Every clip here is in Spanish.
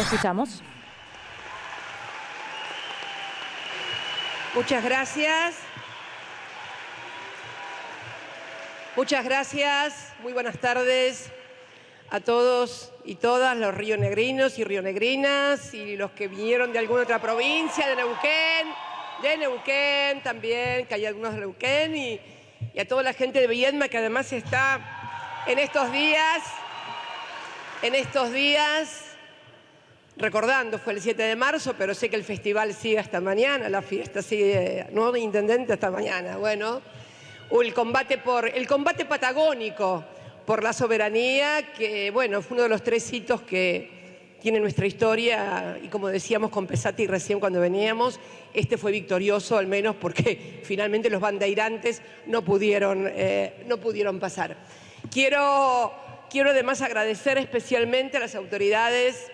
Escuchamos. Muchas gracias. Muchas gracias. Muy buenas tardes a todos y todas los rionegrinos y rionegrinas y los que vinieron de alguna otra provincia, de Neuquén también, que hay algunos de Neuquén, y a toda la gente de Viedma que además está en estos días, recordando, fue el 7 de marzo, pero sé que el festival sigue hasta mañana, la fiesta sigue, ¿no, intendente? Hasta mañana, bueno. El combate patagónico por la soberanía, que, bueno, fue uno de los 3 hitos que tiene nuestra historia, y como decíamos con Pesati recién cuando veníamos, este fue victorioso, al menos porque finalmente los bandeirantes no pudieron pasar. Quiero además agradecer especialmente a las autoridades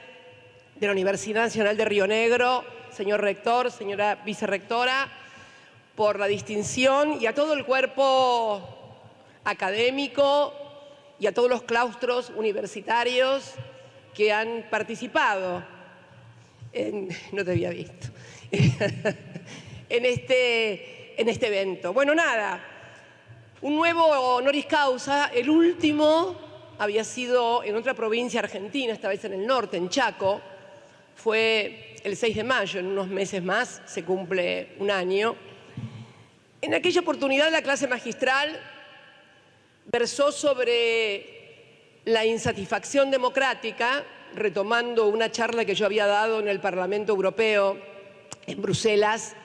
de la Universidad Nacional de Río Negro, señor rector, señora vicerrectora, por la distinción, y a todo el cuerpo académico y a todos los claustros universitarios que han participado no te había visto, en este evento. Bueno, nada, un nuevo honoris causa, el último había sido en otra provincia argentina, esta vez en el norte, en Chaco, fue el 6 de mayo, en unos meses más se cumple un año. En aquella oportunidad la clase magistral versó sobre la insatisfacción democrática, retomando una charla que yo había dado en el Parlamento Europeo, en Bruselas,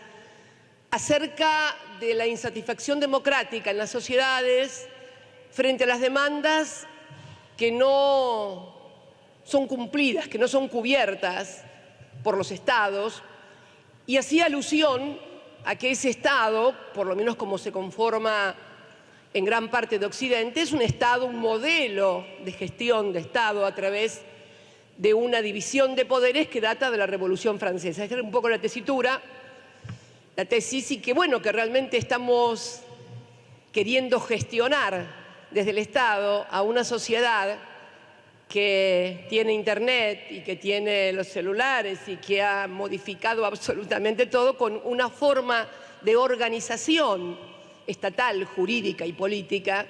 acerca de la insatisfacción democrática en las sociedades frente a las demandas que no son cumplidas, que no son cubiertas por los estados, y hacía alusión a que ese Estado, por lo menos como se conforma en gran parte de Occidente, es un Estado, un modelo de gestión de Estado a través de una división de poderes que data de la Revolución Francesa. Esta era un poco la tesitura, la tesis, y que bueno, que realmente estamos queriendo gestionar desde el Estado a una sociedad que tiene internet y que tiene los celulares y que ha modificado absolutamente todo con una forma de organización estatal, jurídica y política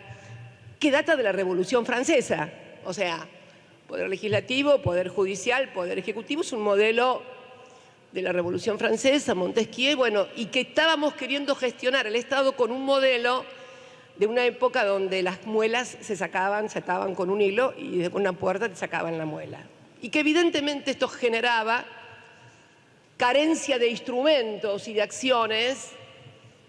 que data de la Revolución Francesa. O sea, poder legislativo, poder judicial, poder ejecutivo, es un modelo de la Revolución Francesa, Montesquieu, bueno, y que estábamos queriendo gestionar el Estado con un modelo de una época donde las muelas se ataban con un hilo y de una puerta te sacaban la muela. Y que evidentemente esto generaba carencia de instrumentos y de acciones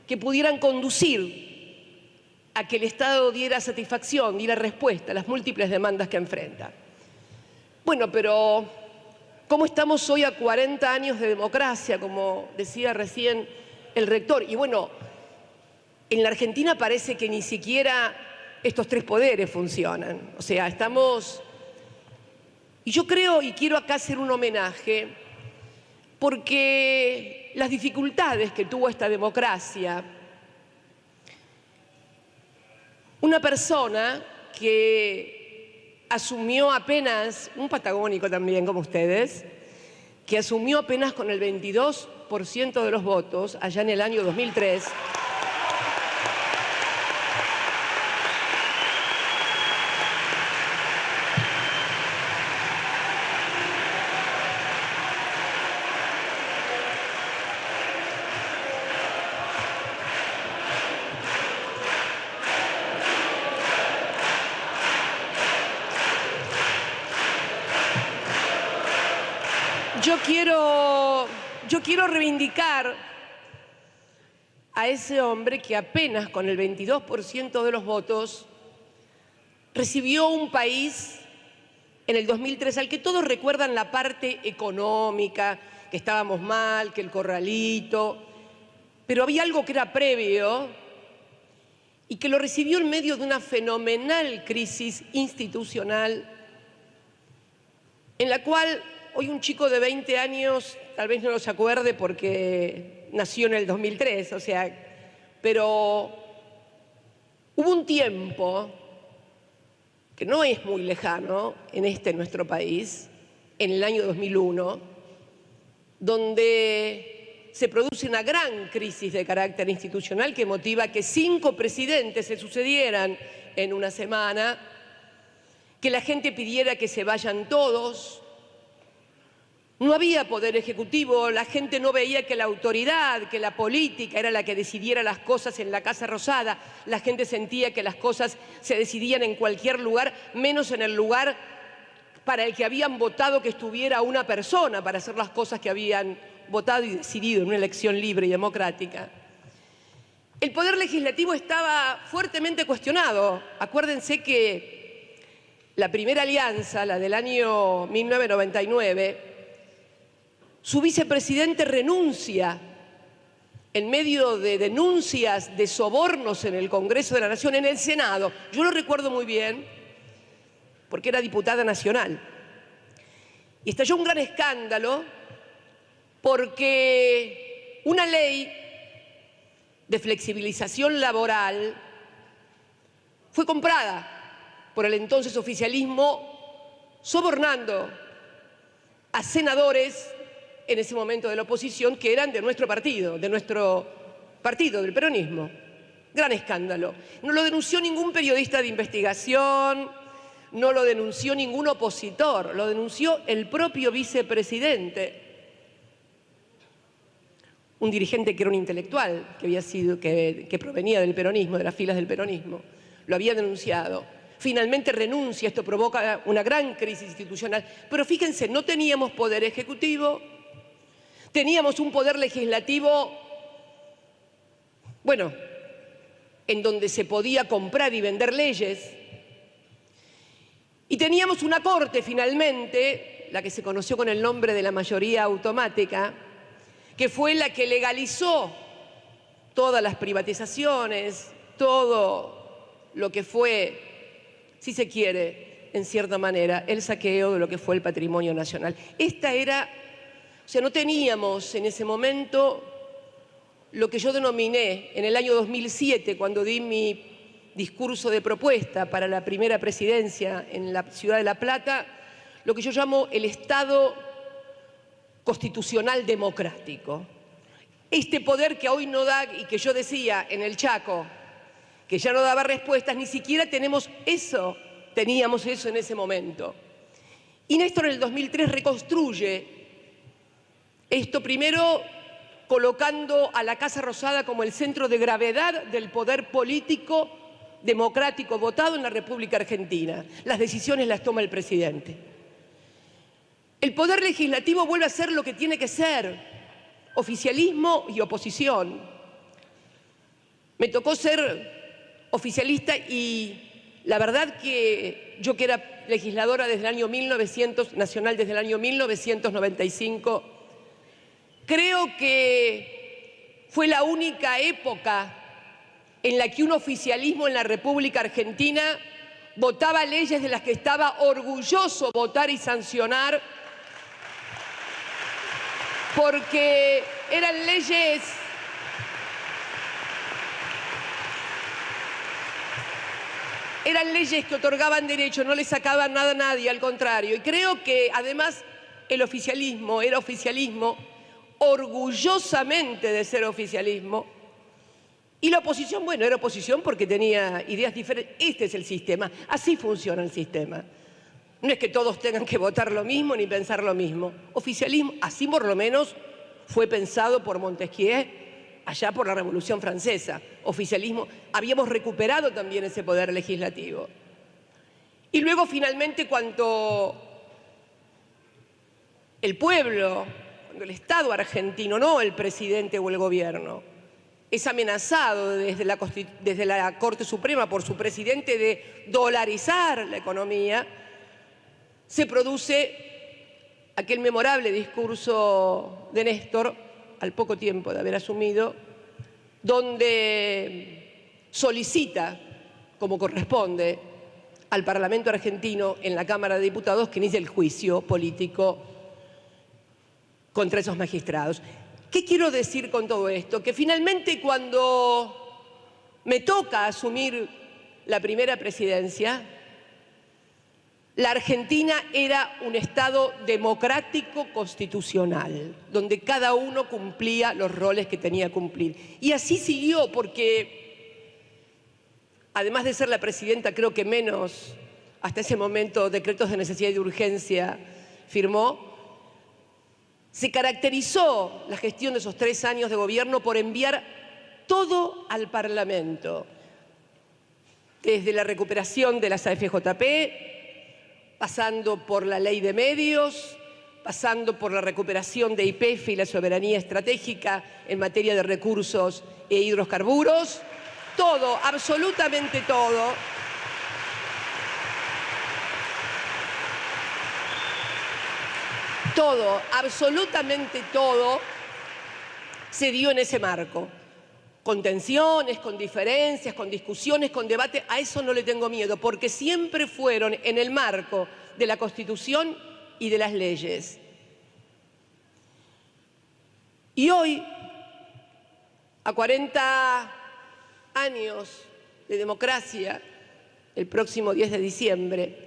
que pudieran conducir a que el Estado diera satisfacción, diera respuesta a las múltiples demandas que enfrenta. Bueno, pero ¿cómo estamos hoy a 40 años de democracia, como decía recién el rector? Y bueno, en la Argentina parece que ni siquiera estos 3 poderes funcionan. O sea, estamos... Y yo creo, y quiero acá hacer un homenaje, porque las dificultades que tuvo esta democracia, una persona que asumió apenas, un patagónico también como ustedes, que asumió apenas con el 22% de los votos allá en el año 2003, Yo quiero reivindicar a ese hombre que apenas con el 22% de los votos recibió un país en el 2003 al que todos recuerdan la parte económica, que estábamos mal, que el corralito, pero había algo que era previo y que lo recibió en medio de una fenomenal crisis institucional en la cual hoy un chico de 20 años tal vez no se acuerde porque nació en el 2003, o sea, pero hubo un tiempo que no es muy lejano en nuestro país, en el año 2001, donde se produce una gran crisis de carácter institucional que motiva que 5 presidentes se sucedieran en una semana, que la gente pidiera que se vayan todos. No había poder ejecutivo, la gente no veía que la autoridad, que la política era la que decidiera las cosas en la Casa Rosada. La gente sentía que las cosas se decidían en cualquier lugar, menos en el lugar para el que habían votado que estuviera una persona para hacer las cosas que habían votado y decidido en una elección libre y democrática. El poder legislativo estaba fuertemente cuestionado. Acuérdense que la primera alianza, la del año 1999, su vicepresidente renuncia en medio de denuncias de sobornos en el Congreso de la Nación, en el Senado. Yo lo recuerdo muy bien porque era diputada nacional. Y estalló un gran escándalo porque una ley de flexibilización laboral fue comprada por el entonces oficialismo, sobornando a senadores en ese momento de la oposición que eran de nuestro partido, del peronismo. Gran escándalo. No lo denunció ningún periodista de investigación, no lo denunció ningún opositor, lo denunció el propio vicepresidente. Un dirigente que era un intelectual, que provenía del peronismo, de las filas del peronismo, lo había denunciado. Finalmente renuncia, esto provoca una gran crisis institucional. Pero fíjense, no teníamos poder ejecutivo, teníamos un poder legislativo, bueno, en donde se podía comprar y vender leyes, y teníamos una corte finalmente, la que se conoció con el nombre de la mayoría automática, que fue la que legalizó todas las privatizaciones, todo lo que fue, si se quiere, en cierta manera, el saqueo de lo que fue el patrimonio nacional. O sea, no teníamos en ese momento lo que yo denominé en el año 2007, cuando di mi discurso de propuesta para la primera presidencia en la ciudad de La Plata, lo que yo llamo el Estado constitucional democrático. Este poder que hoy no da, y que yo decía en el Chaco, que ya no daba respuestas, ni siquiera teníamos eso en ese momento. Y Néstor en el 2003 reconstruye esto, primero colocando a la Casa Rosada como el centro de gravedad del poder político democrático votado en la República Argentina. Las decisiones las toma el presidente. El poder legislativo vuelve a ser lo que tiene que ser, oficialismo y oposición. Me tocó ser oficialista y la verdad que yo, que era legisladora desde el año nacional desde el año 1995, creo que fue la única época en la que un oficialismo en la República Argentina votaba leyes de las que estaba orgulloso votar y sancionar, porque eran leyes que otorgaban derechos, no le sacaban nada a nadie, al contrario. Y creo que además el oficialismo era oficialismo orgullosamente de ser oficialismo, y la oposición, bueno, era oposición porque tenía ideas diferentes. Este es el sistema, así funciona el sistema. No es que todos tengan que votar lo mismo ni pensar lo mismo. Oficialismo, así por lo menos fue pensado por Montesquieu allá por la Revolución Francesa. Oficialismo, habíamos recuperado también ese poder legislativo. Y luego finalmente cuando el pueblo, cuando el Estado argentino, no el presidente o el gobierno, es amenazado desde la Corte Suprema por su presidente de dolarizar la economía, se produce aquel memorable discurso de Néstor, al poco tiempo de haber asumido, donde solicita, como corresponde, al Parlamento argentino en la Cámara de Diputados que inicie el juicio político contra esos magistrados. ¿Qué quiero decir con todo esto? Que finalmente cuando me toca asumir la primera presidencia, la Argentina era un Estado democrático constitucional, donde cada uno cumplía los roles que tenía que cumplir. Y así siguió, porque además de ser la presidenta, creo que menos, hasta ese momento, decretos de necesidad y de urgencia firmó, se caracterizó la gestión de esos 3 años de gobierno por enviar todo al Parlamento, desde la recuperación de las AFJP, pasando por la ley de medios, pasando por la recuperación de YPF y la soberanía estratégica en materia de recursos e hidrocarburos, todo, absolutamente todo. Todo, absolutamente todo, se dio en ese marco. Con tensiones, con diferencias, con discusiones, con debate, a eso no le tengo miedo, porque siempre fueron en el marco de la Constitución y de las leyes. Y hoy, a 40 años de democracia, el próximo 10 de diciembre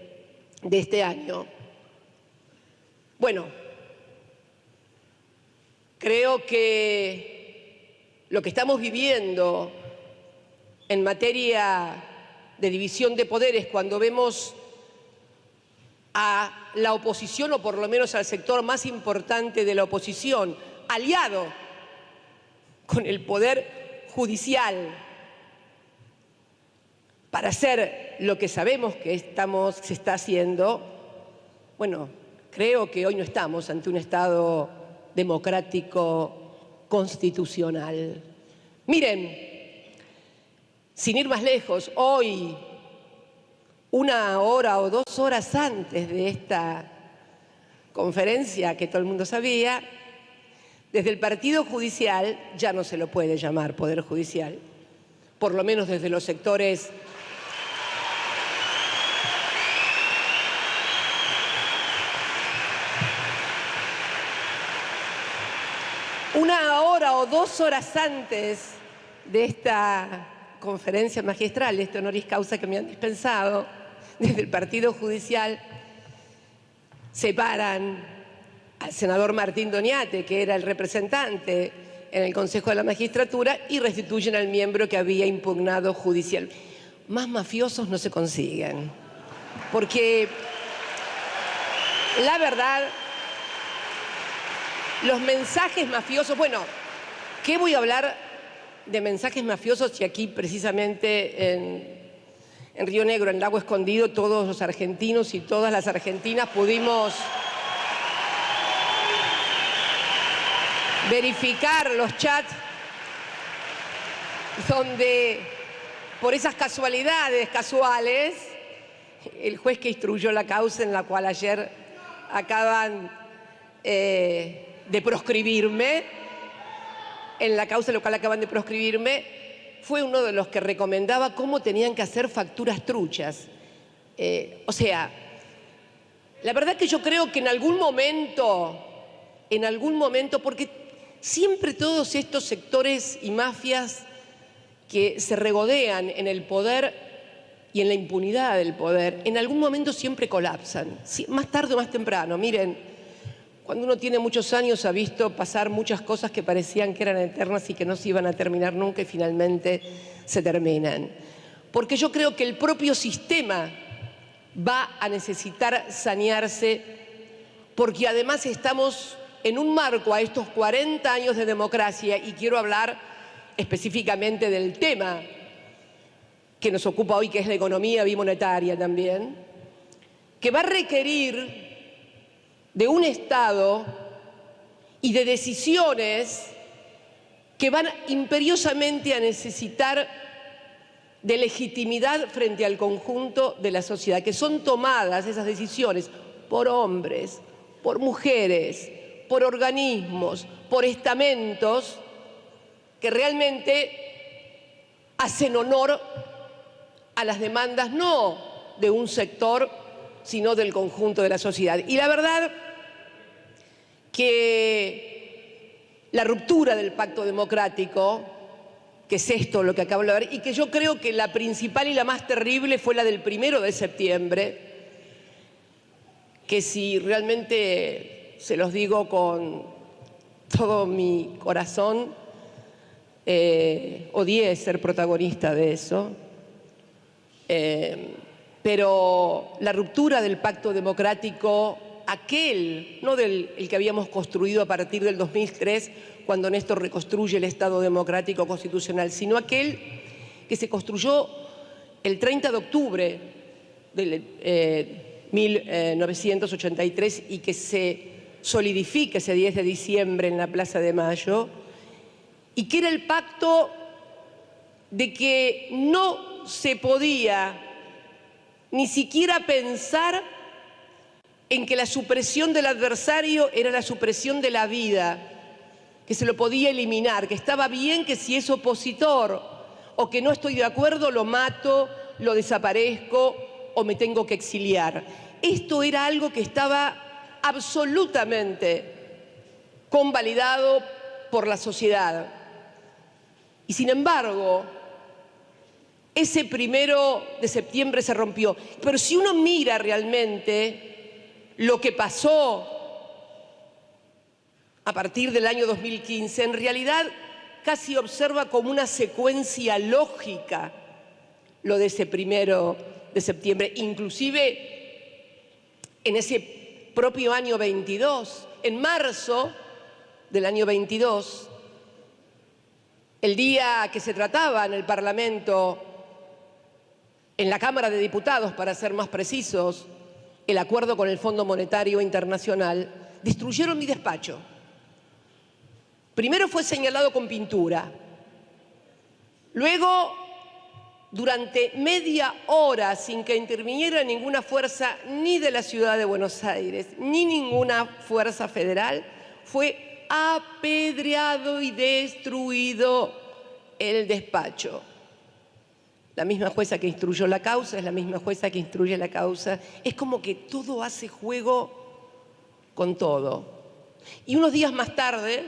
de este año, bueno, creo que lo que estamos viviendo en materia de división de poderes, cuando vemos a la oposición, o por lo menos al sector más importante de la oposición, aliado con el Poder Judicial para hacer lo que sabemos que se está haciendo, bueno, creo que hoy no estamos ante un Estado democrático constitucional. Miren, sin ir más lejos, hoy, 1 hora o 2 horas antes de esta conferencia que todo el mundo sabía, desde el Partido Judicial, ya no se lo puede llamar Poder Judicial, por lo menos desde los sectores una hora o 2 horas antes de esta conferencia magistral, este honoris causa que me han dispensado, desde el Partido Judicial, separan al senador Martín Doñate, que era el representante en el Consejo de la Magistratura, y restituyen al miembro que había impugnado judicial. Más mafiosos no se consiguen, porque la verdad, los mensajes mafiosos, bueno, ¿qué voy a hablar de mensajes mafiosos si aquí precisamente en Río Negro, en Lago Escondido, todos los argentinos y todas las argentinas pudimos verificar los chats donde, por esas casualidades casuales, el juez que instruyó la causa en la cual ayer acaban de proscribirme, en la causa en la cual acaban de proscribirme, fue uno de los que recomendaba cómo tenían que hacer facturas truchas. O sea, la verdad que yo creo que en algún momento, porque siempre todos estos sectores y mafias que se regodean en el poder y en la impunidad del poder, en algún momento siempre colapsan, más tarde o más temprano. Miren, cuando uno tiene muchos años ha visto pasar muchas cosas que parecían que eran eternas y que no se iban a terminar nunca y finalmente se terminan. Porque yo creo que el propio sistema va a necesitar sanearse, porque además estamos en un marco a estos 40 años de democracia, y quiero hablar específicamente del tema que nos ocupa hoy, que es la economía bimonetaria también, que va a requerir de un Estado y de decisiones que van imperiosamente a necesitar de legitimidad frente al conjunto de la sociedad, que son tomadas esas decisiones por hombres, por mujeres, por organismos, por estamentos que realmente hacen honor a las demandas no de un sector, sino del conjunto de la sociedad. Y la verdad que la ruptura del pacto democrático, que es esto lo que acabo de ver, y que yo creo que la principal y la más terrible fue la del 1 de septiembre, que si realmente se los digo con todo mi corazón, odié ser protagonista de eso, pero la ruptura del pacto democrático, aquel, no el que habíamos construido a partir del 2003, cuando Néstor reconstruye el Estado democrático constitucional, sino aquel que se construyó el 30 de octubre del 1983 y que se solidifica ese 10 de diciembre en la Plaza de Mayo, y que era el pacto de que no se podía ni siquiera pensar en que la supresión del adversario era la supresión de la vida, que se lo podía eliminar, que estaba bien que si es opositor o que no estoy de acuerdo lo mato, lo desaparezco o me tengo que exiliar. Esto era algo que estaba absolutamente convalidado por la sociedad. Y sin embargo, ese 1 de septiembre se rompió. Pero si uno mira realmente lo que pasó a partir del año 2015, en realidad casi observa como una secuencia lógica lo de ese 1 de septiembre, inclusive en ese propio año 22, en marzo del año 22, el día que se trataba en el Parlamento, en la Cámara de Diputados, para ser más precisos, el acuerdo con el Fondo Monetario Internacional, destruyeron mi despacho. Primero fue señalado con pintura. Luego, durante media hora, sin que interviniera ninguna fuerza ni de la Ciudad de Buenos Aires, ni ninguna fuerza federal, fue apedreado y destruido el despacho. La misma jueza que instruyó la causa es la misma jueza que instruye la causa. Es como que todo hace juego con todo. Y unos días más tarde,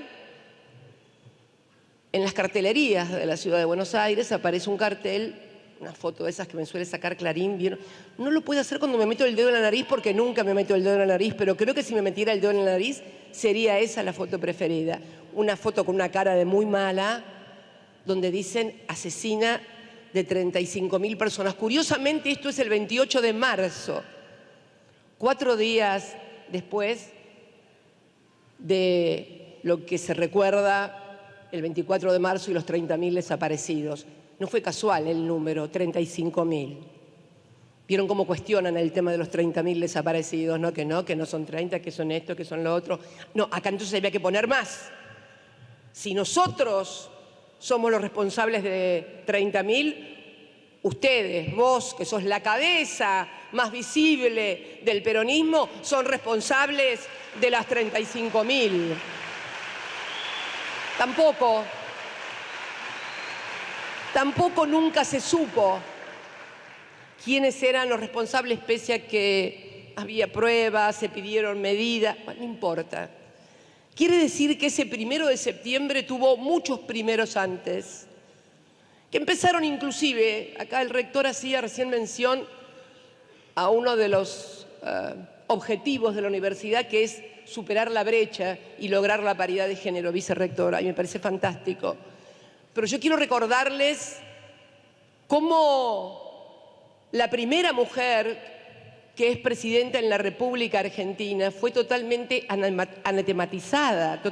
en las cartelerías de la Ciudad de Buenos Aires aparece un cartel, una foto de esas que me suele sacar Clarín. ¿Vieron? No lo puedo hacer cuando me meto el dedo en la nariz porque nunca me meto el dedo en la nariz, pero creo que si me metiera el dedo en la nariz sería esa la foto preferida. Una foto con una cara de muy mala, donde dicen asesina de 35.000 personas. Curiosamente, esto es el 28 de marzo, 4 días después de lo que se recuerda el 24 de marzo y los 30.000 desaparecidos. No fue casual el número, 35.000. ¿Vieron cómo cuestionan el tema de los 30.000 desaparecidos? No, que no son 30, que son esto, que son lo otro. No, acá entonces había que poner más. Si nosotros somos los responsables de 30.000, ustedes, vos, que sos la cabeza más visible del peronismo, son responsables de las 35.000. Tampoco nunca se supo quiénes eran los responsables, pese a que había pruebas, se pidieron medidas, bueno, no importa. Quiere decir que ese 1 de septiembre tuvo muchos primeros antes, que empezaron inclusive, acá el rector hacía recién mención a uno de los objetivos de la universidad, que es superar la brecha y lograr la paridad de género, vicerrectora, y me parece fantástico. Pero yo quiero recordarles cómo la primera mujer que es presidenta en la República Argentina fue totalmente anatematizada,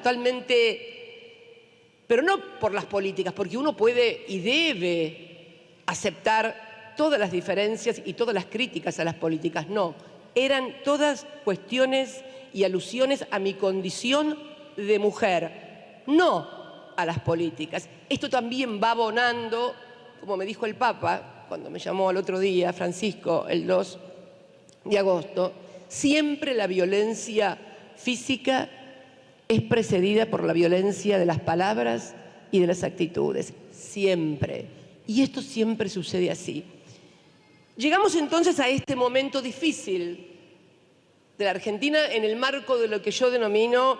pero no por las políticas, porque uno puede y debe aceptar todas las diferencias y todas las críticas a las políticas. No, eran todas cuestiones y alusiones a mi condición de mujer, no a las políticas. Esto también va abonando, como me dijo el Papa cuando me llamó al otro día, Francisco, el 2 de agosto, siempre la violencia física es precedida por la violencia de las palabras y de las actitudes, siempre. Y esto siempre sucede así. Llegamos entonces a este momento difícil de la Argentina en el marco de lo que yo denomino,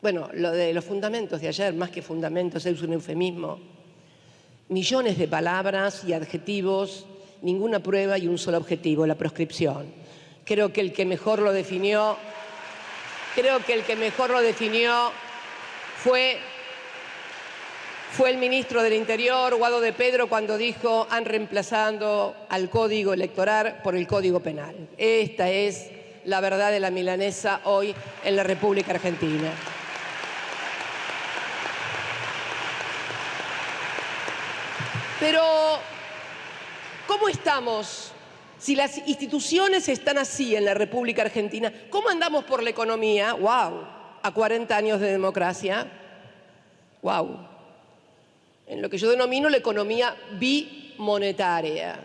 bueno, lo de los fundamentos de ayer, más que fundamentos, es un eufemismo. Millones de palabras y adjetivos, ninguna prueba y un solo objetivo, la proscripción. Creo que el que mejor lo definió, fue el ministro del Interior, Guado de Pedro, cuando dijo: han reemplazado al Código Electoral por el Código Penal. Esta es la verdad de la milanesa hoy en la República Argentina. Pero, ¿cómo estamos? Si las instituciones están así en la República Argentina, ¿cómo andamos por la economía? ¡Wow! A 40 años de democracia. ¡Wow! En lo que yo denomino la economía bimonetaria.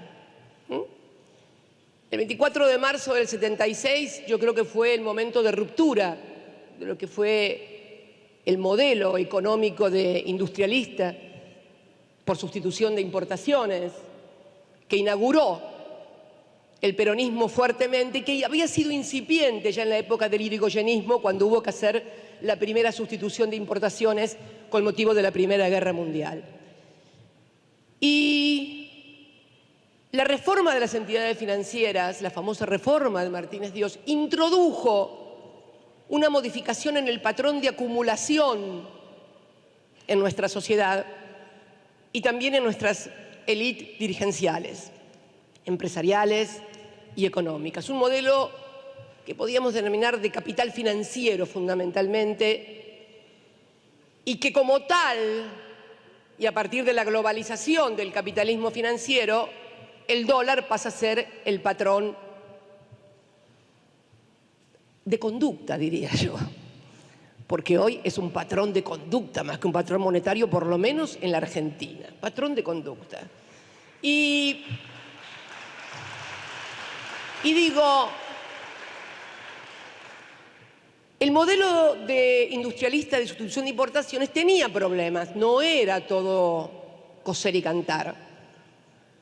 El 24 de marzo del 76 yo creo que fue el momento de ruptura de lo que fue el modelo económico industrialista por sustitución de importaciones, que inauguró el peronismo fuertemente y que había sido incipiente ya en la época del irigoyenismo, cuando hubo que hacer la primera sustitución de importaciones con motivo de la Primera Guerra Mundial. Y la reforma de las entidades financieras, la famosa reforma de Martínez Dios, introdujo una modificación en el patrón de acumulación en nuestra sociedad y también en nuestras élites dirigenciales, empresariales y económicas. Un modelo que podíamos denominar de capital financiero fundamentalmente, y que como tal, y a partir de la globalización del capitalismo financiero, el dólar pasa a ser el patrón de conducta, diría yo. Porque hoy es un patrón de conducta más que un patrón monetario, por lo menos en la Argentina. Patrón de conducta. Y digo, el modelo industrialista de sustitución de importaciones tenía problemas, no era todo coser y cantar.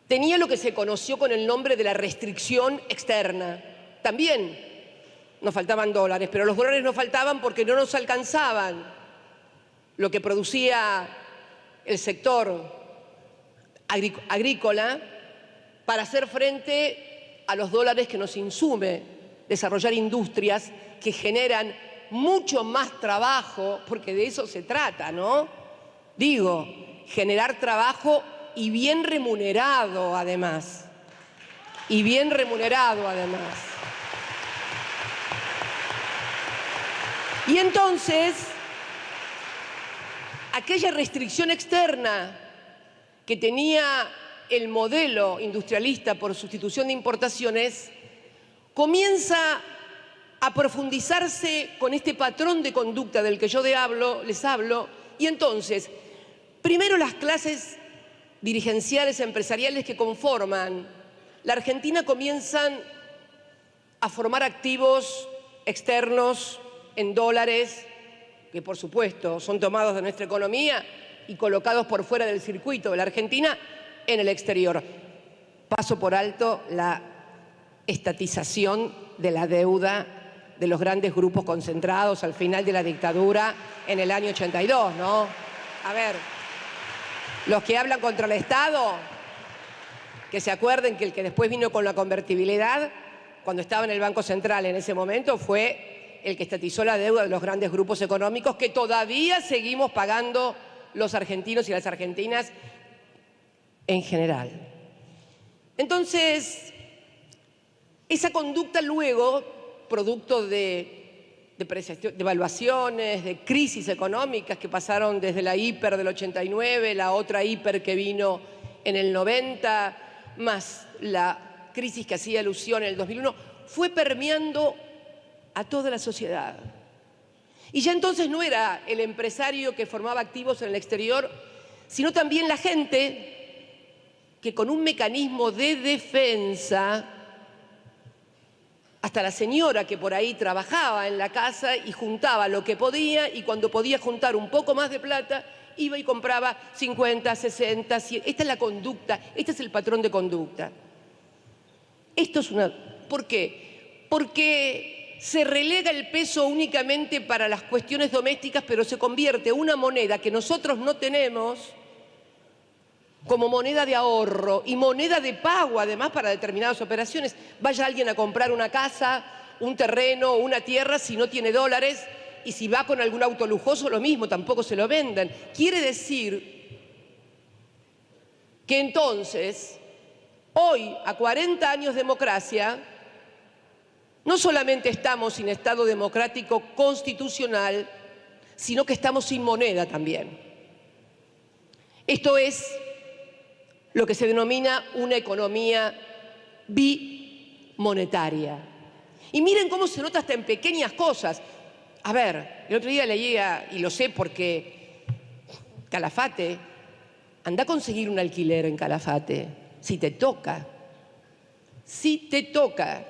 Tenía lo que se conoció con el nombre de la restricción externa. También nos faltaban dólares, pero los dólares no faltaban porque no nos alcanzaban lo que producía el sector agrícola para hacer frente a los dólares que nos insume desarrollar industrias que generan mucho más trabajo, porque de eso se trata, ¿no? Digo, generar trabajo y bien remunerado además. Y bien remunerado además. Y entonces, aquella restricción externa que tenía el modelo industrialista por sustitución de importaciones comienza a profundizarse con este patrón de conducta del que yo les hablo, y entonces, primero las clases dirigenciales empresariales que conforman la Argentina comienzan a formar activos externos en dólares, que por supuesto son tomados de nuestra economía y colocados por fuera del circuito de la Argentina en el exterior. Paso por alto la estatización de la deuda de los grandes grupos concentrados al final de la dictadura en el año 82, ¿no? A ver, los que hablan contra el Estado, que se acuerden que el que después vino con la convertibilidad, cuando estaba en el Banco Central en ese momento, fue el que estatizó la deuda de los grandes grupos económicos que todavía seguimos pagando los argentinos y las argentinas en general. Entonces, esa conducta luego, producto de evaluaciones, de crisis económicas que pasaron desde la hiper del 89, la otra hiper que vino en el 90, más la crisis que hacía alusión en el 2001, fue permeando a toda la sociedad. Y ya entonces no era el empresario que formaba activos en el exterior, sino también la gente que con un mecanismo de defensa, hasta la señora que por ahí trabajaba en la casa y juntaba lo que podía, y cuando podía juntar un poco más de plata, iba y compraba 50, 60, 100. Esta es la conducta, este es el patrón de conducta. Esto es una... ¿Por qué? Porque se relega el peso únicamente para las cuestiones domésticas, pero se convierte en una moneda que nosotros no tenemos como moneda de ahorro y moneda de pago, además, para determinadas operaciones. Vaya alguien a comprar una casa, un terreno, una tierra, si no tiene dólares, y si va con algún auto lujoso, lo mismo, tampoco se lo venden. Quiere decir que entonces, hoy, a 40 años de democracia, no solamente estamos sin Estado democrático constitucional, sino que estamos sin moneda también. Esto es lo que se denomina una economía bimonetaria. Y miren cómo se nota hasta en pequeñas cosas. A ver, el otro día leía, y lo sé porque Calafate, anda a conseguir un alquiler en Calafate, si te toca. Si te toca.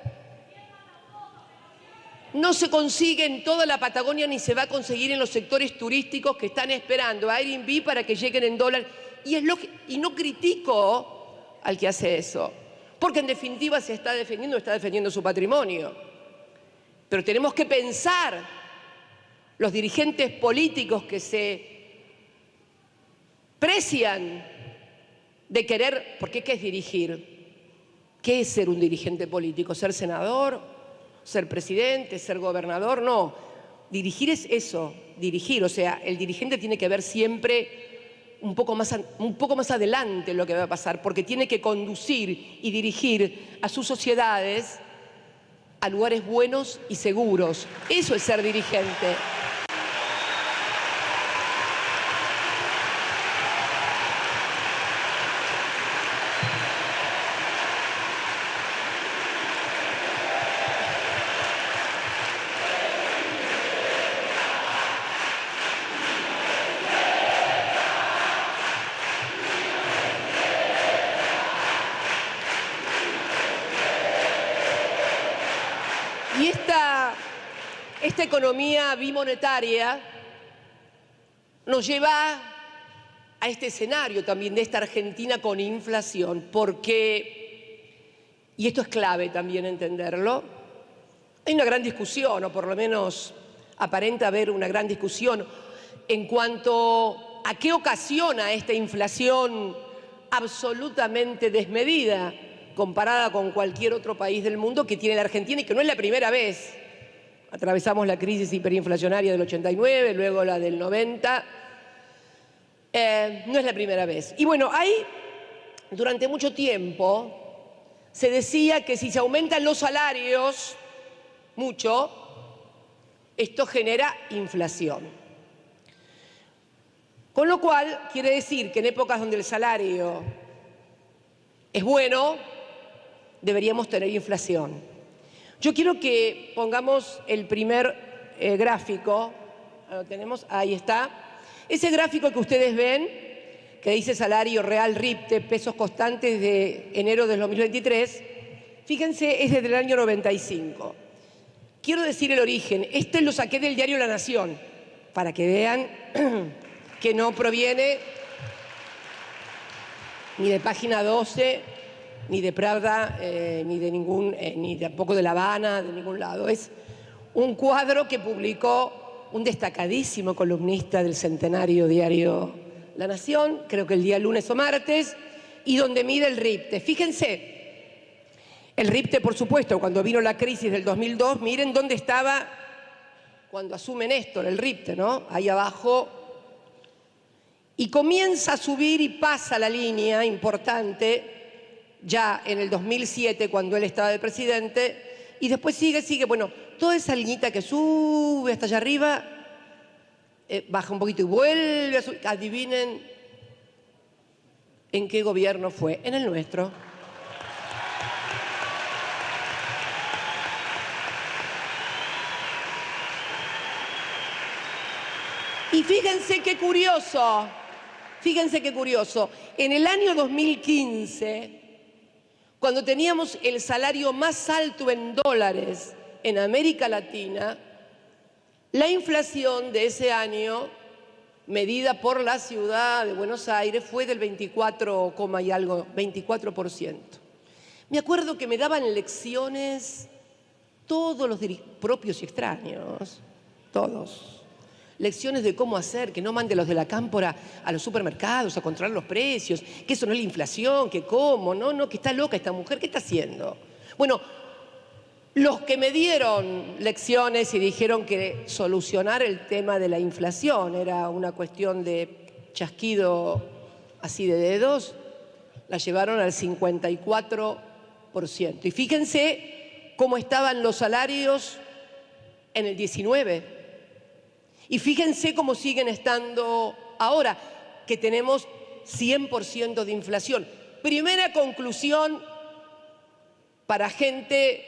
No se consigue en toda la Patagonia ni se va a conseguir en los sectores turísticos que están esperando a Airbnb para que lleguen en dólar. Y no critico al que hace eso, porque en definitiva se está defendiendo su patrimonio. Pero tenemos que pensar, los dirigentes políticos que se precian de querer, porque ¿qué es dirigir? ¿Qué es ser un dirigente político? ¿Ser senador? ¿Ser presidente? ¿Ser gobernador? No, dirigir es eso, dirigir, o sea, el dirigente tiene que ver siempre un poco más adelante lo que va a pasar, porque tiene que conducir y dirigir a sus sociedades a lugares buenos y seguros. Eso es ser dirigente. Y esta economía bimonetaria nos lleva a este escenario también de esta Argentina con inflación, porque, y esto es clave también entenderlo, hay una gran discusión, o por lo menos aparenta haber una gran discusión en cuanto a qué ocasiona esta inflación absolutamente desmedida comparada con cualquier otro país del mundo que tiene la Argentina, y que no es la primera vez. Atravesamos la crisis hiperinflacionaria del 89, luego la del 90. No es la primera vez. Y bueno, ahí durante mucho tiempo se decía que si se aumentan los salarios mucho, esto genera inflación. Con lo cual quiere decir que en épocas donde el salario es bueno, deberíamos tener inflación. Yo quiero que pongamos el primer gráfico. ¿Lo tenemos? Ahí está. Ese gráfico que ustedes ven, que dice salario real RIPTE, pesos constantes de enero del 2023, fíjense, es desde el año 95. Quiero decir el origen. Este lo saqué del diario La Nación, para que vean que no proviene ni de Página 12, ni de Pravda, ni tampoco de La Habana, de ningún lado. Es un cuadro que publicó un destacadísimo columnista del centenario diario La Nación, creo que el día lunes o martes, y donde mide el RIPTE. Fíjense, el RIPTE, por supuesto, cuando vino la crisis del 2002, miren dónde estaba cuando asume Néstor, el RIPTE, ¿no? Ahí abajo. Y comienza a subir y pasa la línea importante ya en el 2007, cuando él estaba de presidente, y después sigue. Bueno, toda esa liñita que sube hasta allá arriba, baja un poquito y vuelve a subir. Adivinen en qué gobierno fue. En el nuestro. Y fíjense qué curioso, en el año 2015, cuando teníamos el salario más alto en dólares en América Latina, la inflación de ese año, medida por la ciudad de Buenos Aires, fue del 24, y algo, 24%. Me acuerdo que me daban lecciones todos los propios y extraños, todos. lecciones de cómo hacer, que no mande los de la cámpora a los supermercados a controlar los precios, que eso no es la inflación, que cómo, no, que está loca esta mujer, ¿qué está haciendo? Bueno, los que me dieron lecciones y dijeron que solucionar el tema de la inflación era una cuestión de chasquido así de dedos, la llevaron al 54%. Y fíjense cómo estaban los salarios en el 19. Y fíjense cómo siguen estando ahora, que tenemos 100% de inflación. Primera conclusión para gente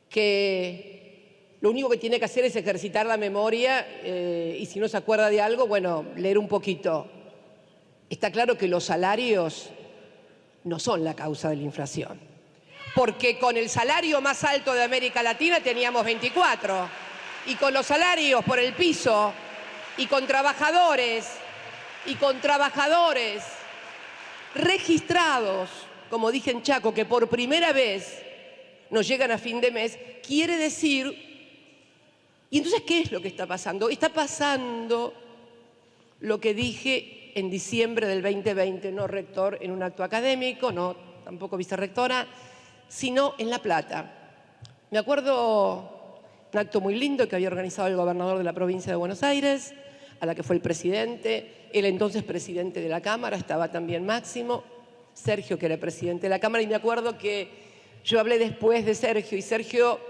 que lo único que tiene que hacer es ejercitar la memoria y si no se acuerda de algo, bueno, leer un poquito. Está claro que los salarios no son la causa de la inflación, porque con el salario más alto de América Latina teníamos 24, y con los salarios por el piso, y con trabajadores registrados, como dije en Chaco, que por primera vez nos llegan a fin de mes, quiere decir... ¿Y entonces qué es lo que está pasando? Está pasando lo que dije en diciembre del 2020, no rector en un acto académico, no tampoco vicerrectora, sino en La Plata. Me acuerdo un acto muy lindo que había organizado el gobernador de la provincia de Buenos Aires, a la que fue el presidente, el entonces presidente de la Cámara, estaba también Máximo, Sergio, que era presidente de la Cámara, y me acuerdo que yo hablé después de Sergio, y Sergio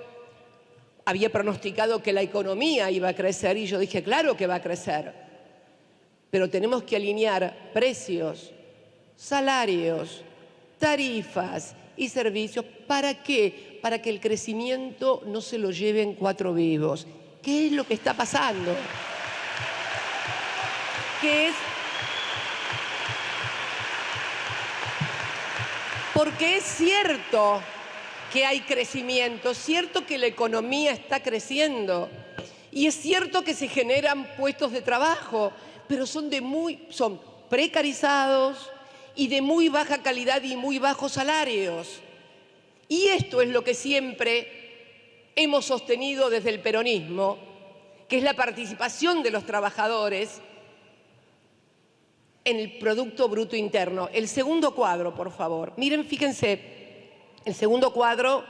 había pronosticado que la economía iba a crecer, y yo dije, claro que va a crecer, pero tenemos que alinear precios, salarios, tarifas y servicios. ¿Para qué? Para que el crecimiento no se lo lleven 4 vivos. ¿Qué es lo que está pasando? ¿Qué es? Porque es cierto que hay crecimiento, es cierto que la economía está creciendo y es cierto que se generan puestos de trabajo, pero son precarizados y de muy baja calidad y muy bajos salarios. Y esto es lo que siempre hemos sostenido desde el peronismo, que es la participación de los trabajadores en el Producto Bruto Interno. El segundo cuadro, por favor. Miren, fíjense, el segundo cuadro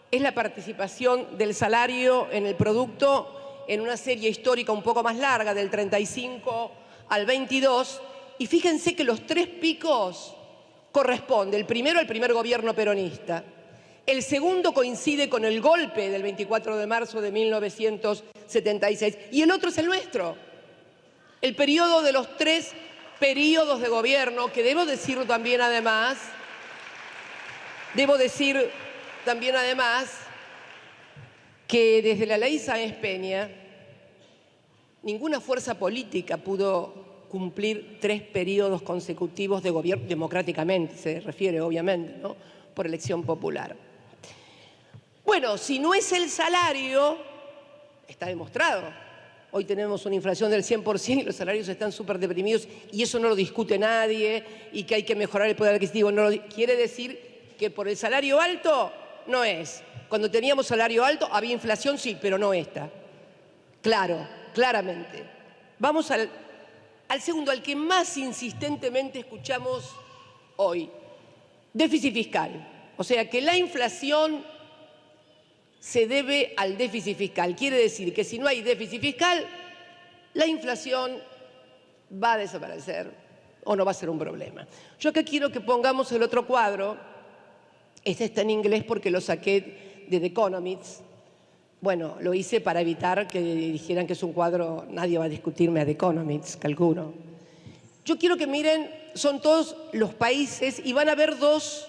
es la participación del salario en el producto en una serie histórica un poco más larga, del 35 al 22, y fíjense que los 3 picos corresponden, el primero al primer gobierno peronista, el segundo coincide con el golpe del 24 de marzo de 1976, y el otro es el nuestro, el periodo de los 3 periodos de gobierno, que debo decir también además que desde la ley Sáenz Peña ninguna fuerza política pudo cumplir 3 periodos consecutivos de gobierno, democráticamente se refiere obviamente, ¿no?, por elección popular. Bueno, si no es el salario, está demostrado. Hoy tenemos una inflación del 100% y los salarios están súper deprimidos y eso no lo discute nadie, y que hay que mejorar el poder adquisitivo. Quiere decir que por el salario alto no es. Cuando teníamos salario alto había inflación, sí, pero no esta. Claro, claramente. Vamos al segundo, al que más insistentemente escuchamos hoy. Déficit fiscal. O sea que la inflación se debe al déficit fiscal. Quiere decir que si no hay déficit fiscal, la inflación va a desaparecer o no va a ser un problema. Yo acá quiero que pongamos el otro cuadro. Este está en inglés porque lo saqué de The Economist. Bueno, lo hice para evitar que dijeran que es un cuadro, nadie va a discutirme a The Economist, calculo. Yo quiero que miren, son todos los países y van a ver dos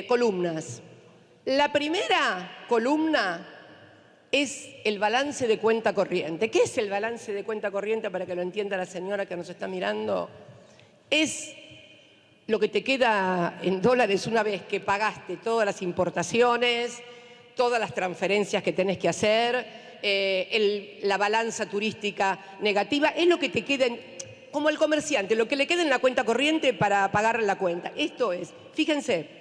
columnas. La primera columna es el balance de cuenta corriente. ¿Qué es el balance de cuenta corriente? Para que lo entienda la señora que nos está mirando. Es lo que te queda en dólares una vez que pagaste todas las importaciones, todas las transferencias que tenés que hacer, la balanza turística negativa. Es lo que te queda, como el comerciante, lo que le queda en la cuenta corriente para pagar la cuenta. Esto es, fíjense.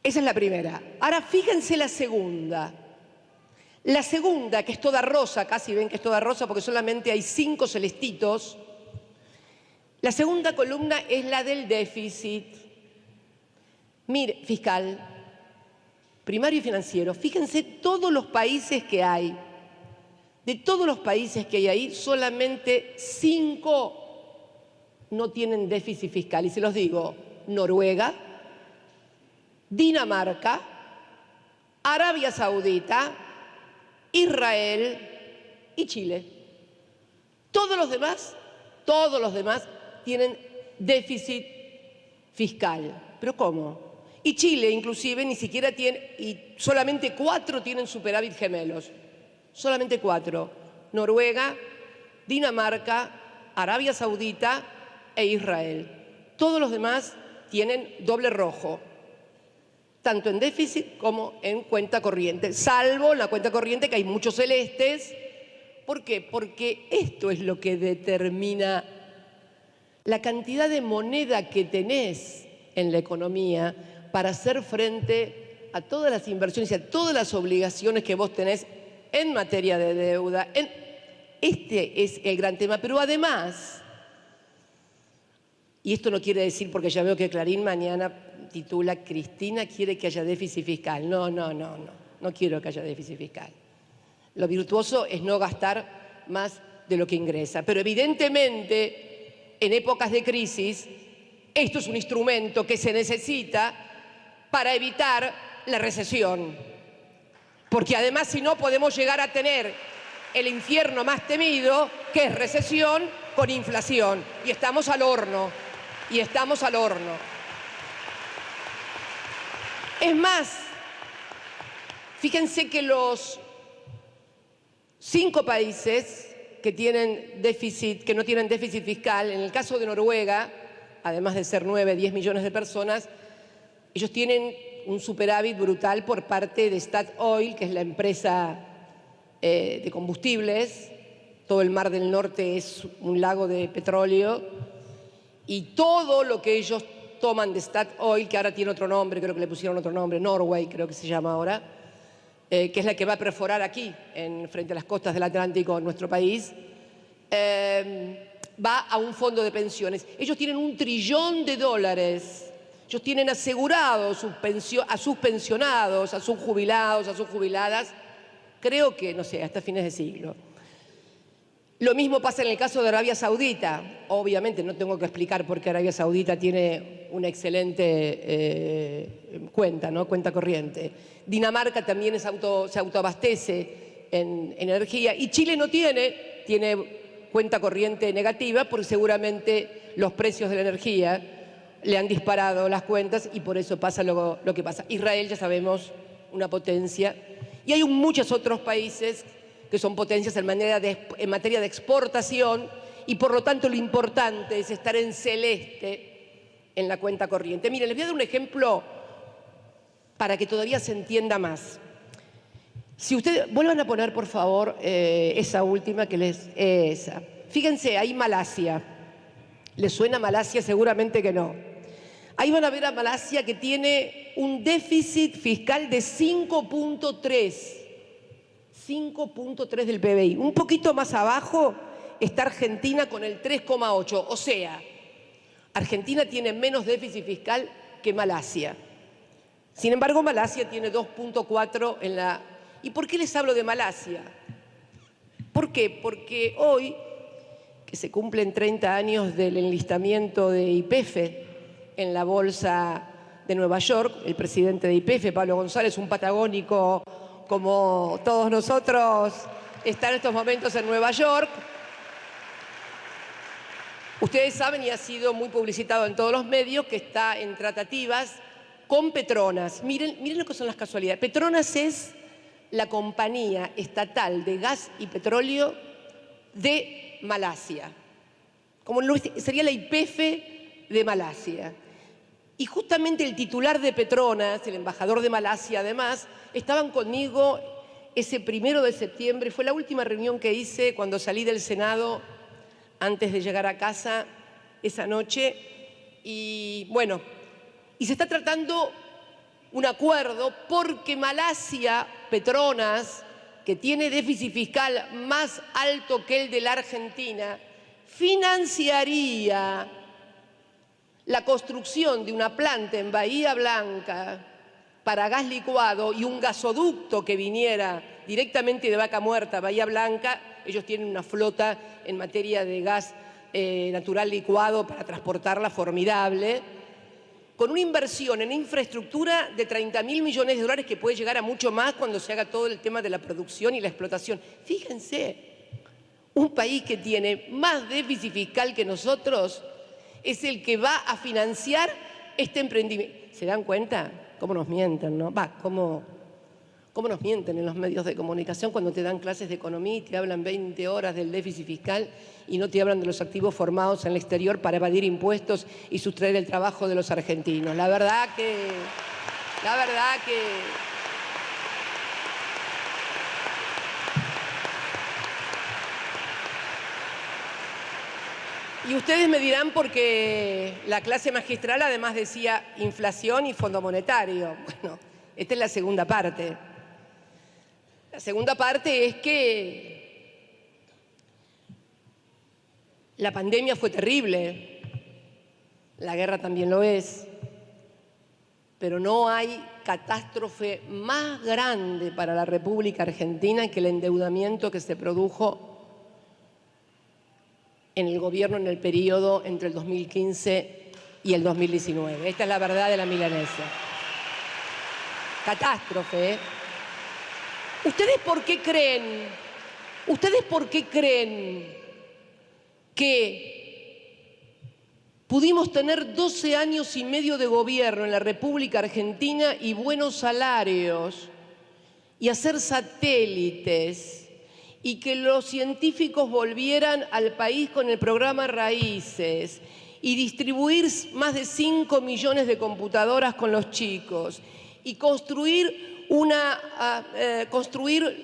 Esa es la primera. Ahora fíjense la segunda. La segunda, que es toda rosa, casi ven que es toda rosa porque solamente hay 5 celestitos, la segunda columna es la del déficit fiscal, primario y financiero. Fíjense todos los países que hay. De todos los países que hay ahí, solamente 5 no tienen déficit fiscal. Y se los digo: Noruega, Dinamarca, Arabia Saudita, Israel y Chile. Todos los demás tienen déficit fiscal. ¿Pero cómo? Y Chile inclusive ni siquiera tiene, y solamente 4 tienen superávit gemelos. Solamente 4. Noruega, Dinamarca, Arabia Saudita e Israel. Todos los demás tienen doble rojo, tanto en déficit como en cuenta corriente, salvo la cuenta corriente, que hay muchos celestes. ¿Por qué? Porque esto es lo que determina la cantidad de moneda que tenés en la economía para hacer frente a todas las inversiones y a todas las obligaciones que vos tenés en materia de deuda. Este es el gran tema, pero además, y esto no quiere decir, porque ya veo que Clarín mañana titula "Cristina quiere que haya déficit fiscal". No quiero que haya déficit fiscal. Lo virtuoso es no gastar más de lo que ingresa, pero evidentemente en épocas de crisis esto es un instrumento que se necesita para evitar la recesión, porque además si no podemos llegar a tener el infierno más temido, que es recesión con inflación, y estamos al horno, Es más, fíjense que los 5 países que no tienen déficit fiscal, en el caso de Noruega, además de ser 9, 10 millones de personas, ellos tienen un superávit brutal por parte de Statoil, que es la empresa de combustibles. Todo el Mar del Norte es un lago de petróleo, y todo lo que ellos toman de Statoil, que ahora tiene otro nombre, creo que le pusieron otro nombre, Norway creo que se llama ahora, que es la que va a perforar aquí, frente a las costas del Atlántico, en nuestro país, va a un fondo de pensiones. Ellos tienen $1 trillón. Ellos tienen asegurados a sus pensionados, a sus jubilados, a sus jubiladas, creo que, no sé, hasta fines de siglo. Lo mismo pasa en el caso de Arabia Saudita. Obviamente no tengo que explicar por qué Arabia Saudita tiene una excelente cuenta corriente. Dinamarca también se autoabastece en energía, y Chile no tiene cuenta corriente negativa, porque seguramente los precios de la energía le han disparado las cuentas y por eso pasa lo que pasa. Israel, ya sabemos, una potencia, y hay muchos otros países que son potencias en materia de exportación, y por lo tanto lo importante es estar en celeste en la cuenta corriente. Miren, les voy a dar un ejemplo para que todavía se entienda más. Si ustedes vuelvan a poner, por favor, esa última esa. Fíjense, ahí Malasia. ¿Les suena Malasia? Seguramente que no. Ahí van a ver a Malasia, que tiene un déficit fiscal de 5.3. 5.3 del PBI. Un poquito más abajo está Argentina con el 3,8. O sea, Argentina tiene menos déficit fiscal que Malasia. Sin embargo, Malasia tiene 2.4 en la... ¿Y por qué les hablo de Malasia? ¿Por qué? Porque hoy, que se cumplen 30 años del enlistamiento de YPF en la Bolsa de Nueva York, el presidente de YPF, Pablo González, un patagónico como todos nosotros, está en estos momentos en Nueva York. Ustedes saben, y ha sido muy publicitado en todos los medios, que está en tratativas con Petronas. Miren lo que son las casualidades. Petronas es la compañía estatal de gas y petróleo de Malasia. Sería la YPF de Malasia. Y justamente el titular de Petronas, el embajador de Malasia además, estaban conmigo ese 1 de septiembre. Fue la última reunión que hice cuando salí del Senado antes de llegar a casa esa noche. Y bueno, y se está tratando un acuerdo porque Malasia, Petronas, que tiene déficit fiscal más alto que el de la Argentina, financiaría la construcción de una planta en Bahía Blanca para gas licuado y un gasoducto que viniera directamente de Vaca Muerta a Bahía Blanca. Ellos tienen una flota en materia de gas natural licuado para transportarla formidable, con una inversión en infraestructura de 30.000 millones de dólares que puede llegar a mucho más cuando se haga todo el tema de la producción y la explotación. Fíjense, un país que tiene más déficit fiscal que nosotros es el que va a financiar este emprendimiento. ¿Se dan cuenta? ¿Cómo nos mienten, no? ¿Cómo nos mienten en los medios de comunicación cuando te dan clases de economía y te hablan 20 horas del déficit fiscal y no te hablan de los activos formados en el exterior para evadir impuestos y sustraer el trabajo de los argentinos? La verdad que... Y ustedes me dirán porque la clase magistral además decía inflación y Fondo Monetario. Bueno, esta es la segunda parte. La segunda parte es que la pandemia fue terrible, la guerra también lo es, pero no hay catástrofe más grande para la República Argentina que el endeudamiento que se produjo en el gobierno en el periodo entre el 2015 y el 2019. Esta es la verdad de la milanesa. Catástrofe, ¿eh? ¿Ustedes por qué creen que pudimos tener 12 años y medio de gobierno en la República Argentina y buenos salarios y hacer satélites y que los científicos volvieran al país con el programa Raíces y distribuir más de 5 millones de computadoras con los chicos y construir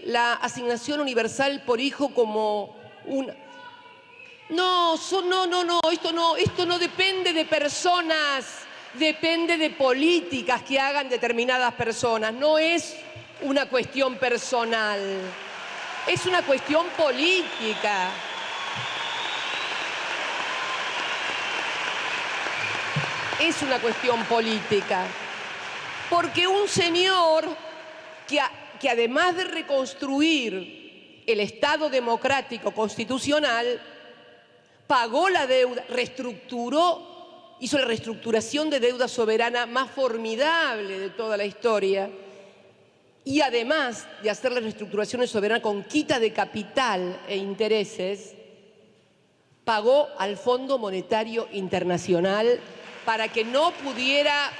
la asignación universal por hijo como una... No, esto no depende de personas, depende de políticas que hagan determinadas personas. No es una cuestión personal, es una cuestión política. Es una cuestión política. Porque un señor que además de reconstruir el Estado democrático constitucional, pagó la deuda, hizo la reestructuración de deuda soberana más formidable de toda la historia, y además de hacer la reestructuración soberana con quita de capital e intereses, pagó al Fondo Monetario Internacional para que no pudiera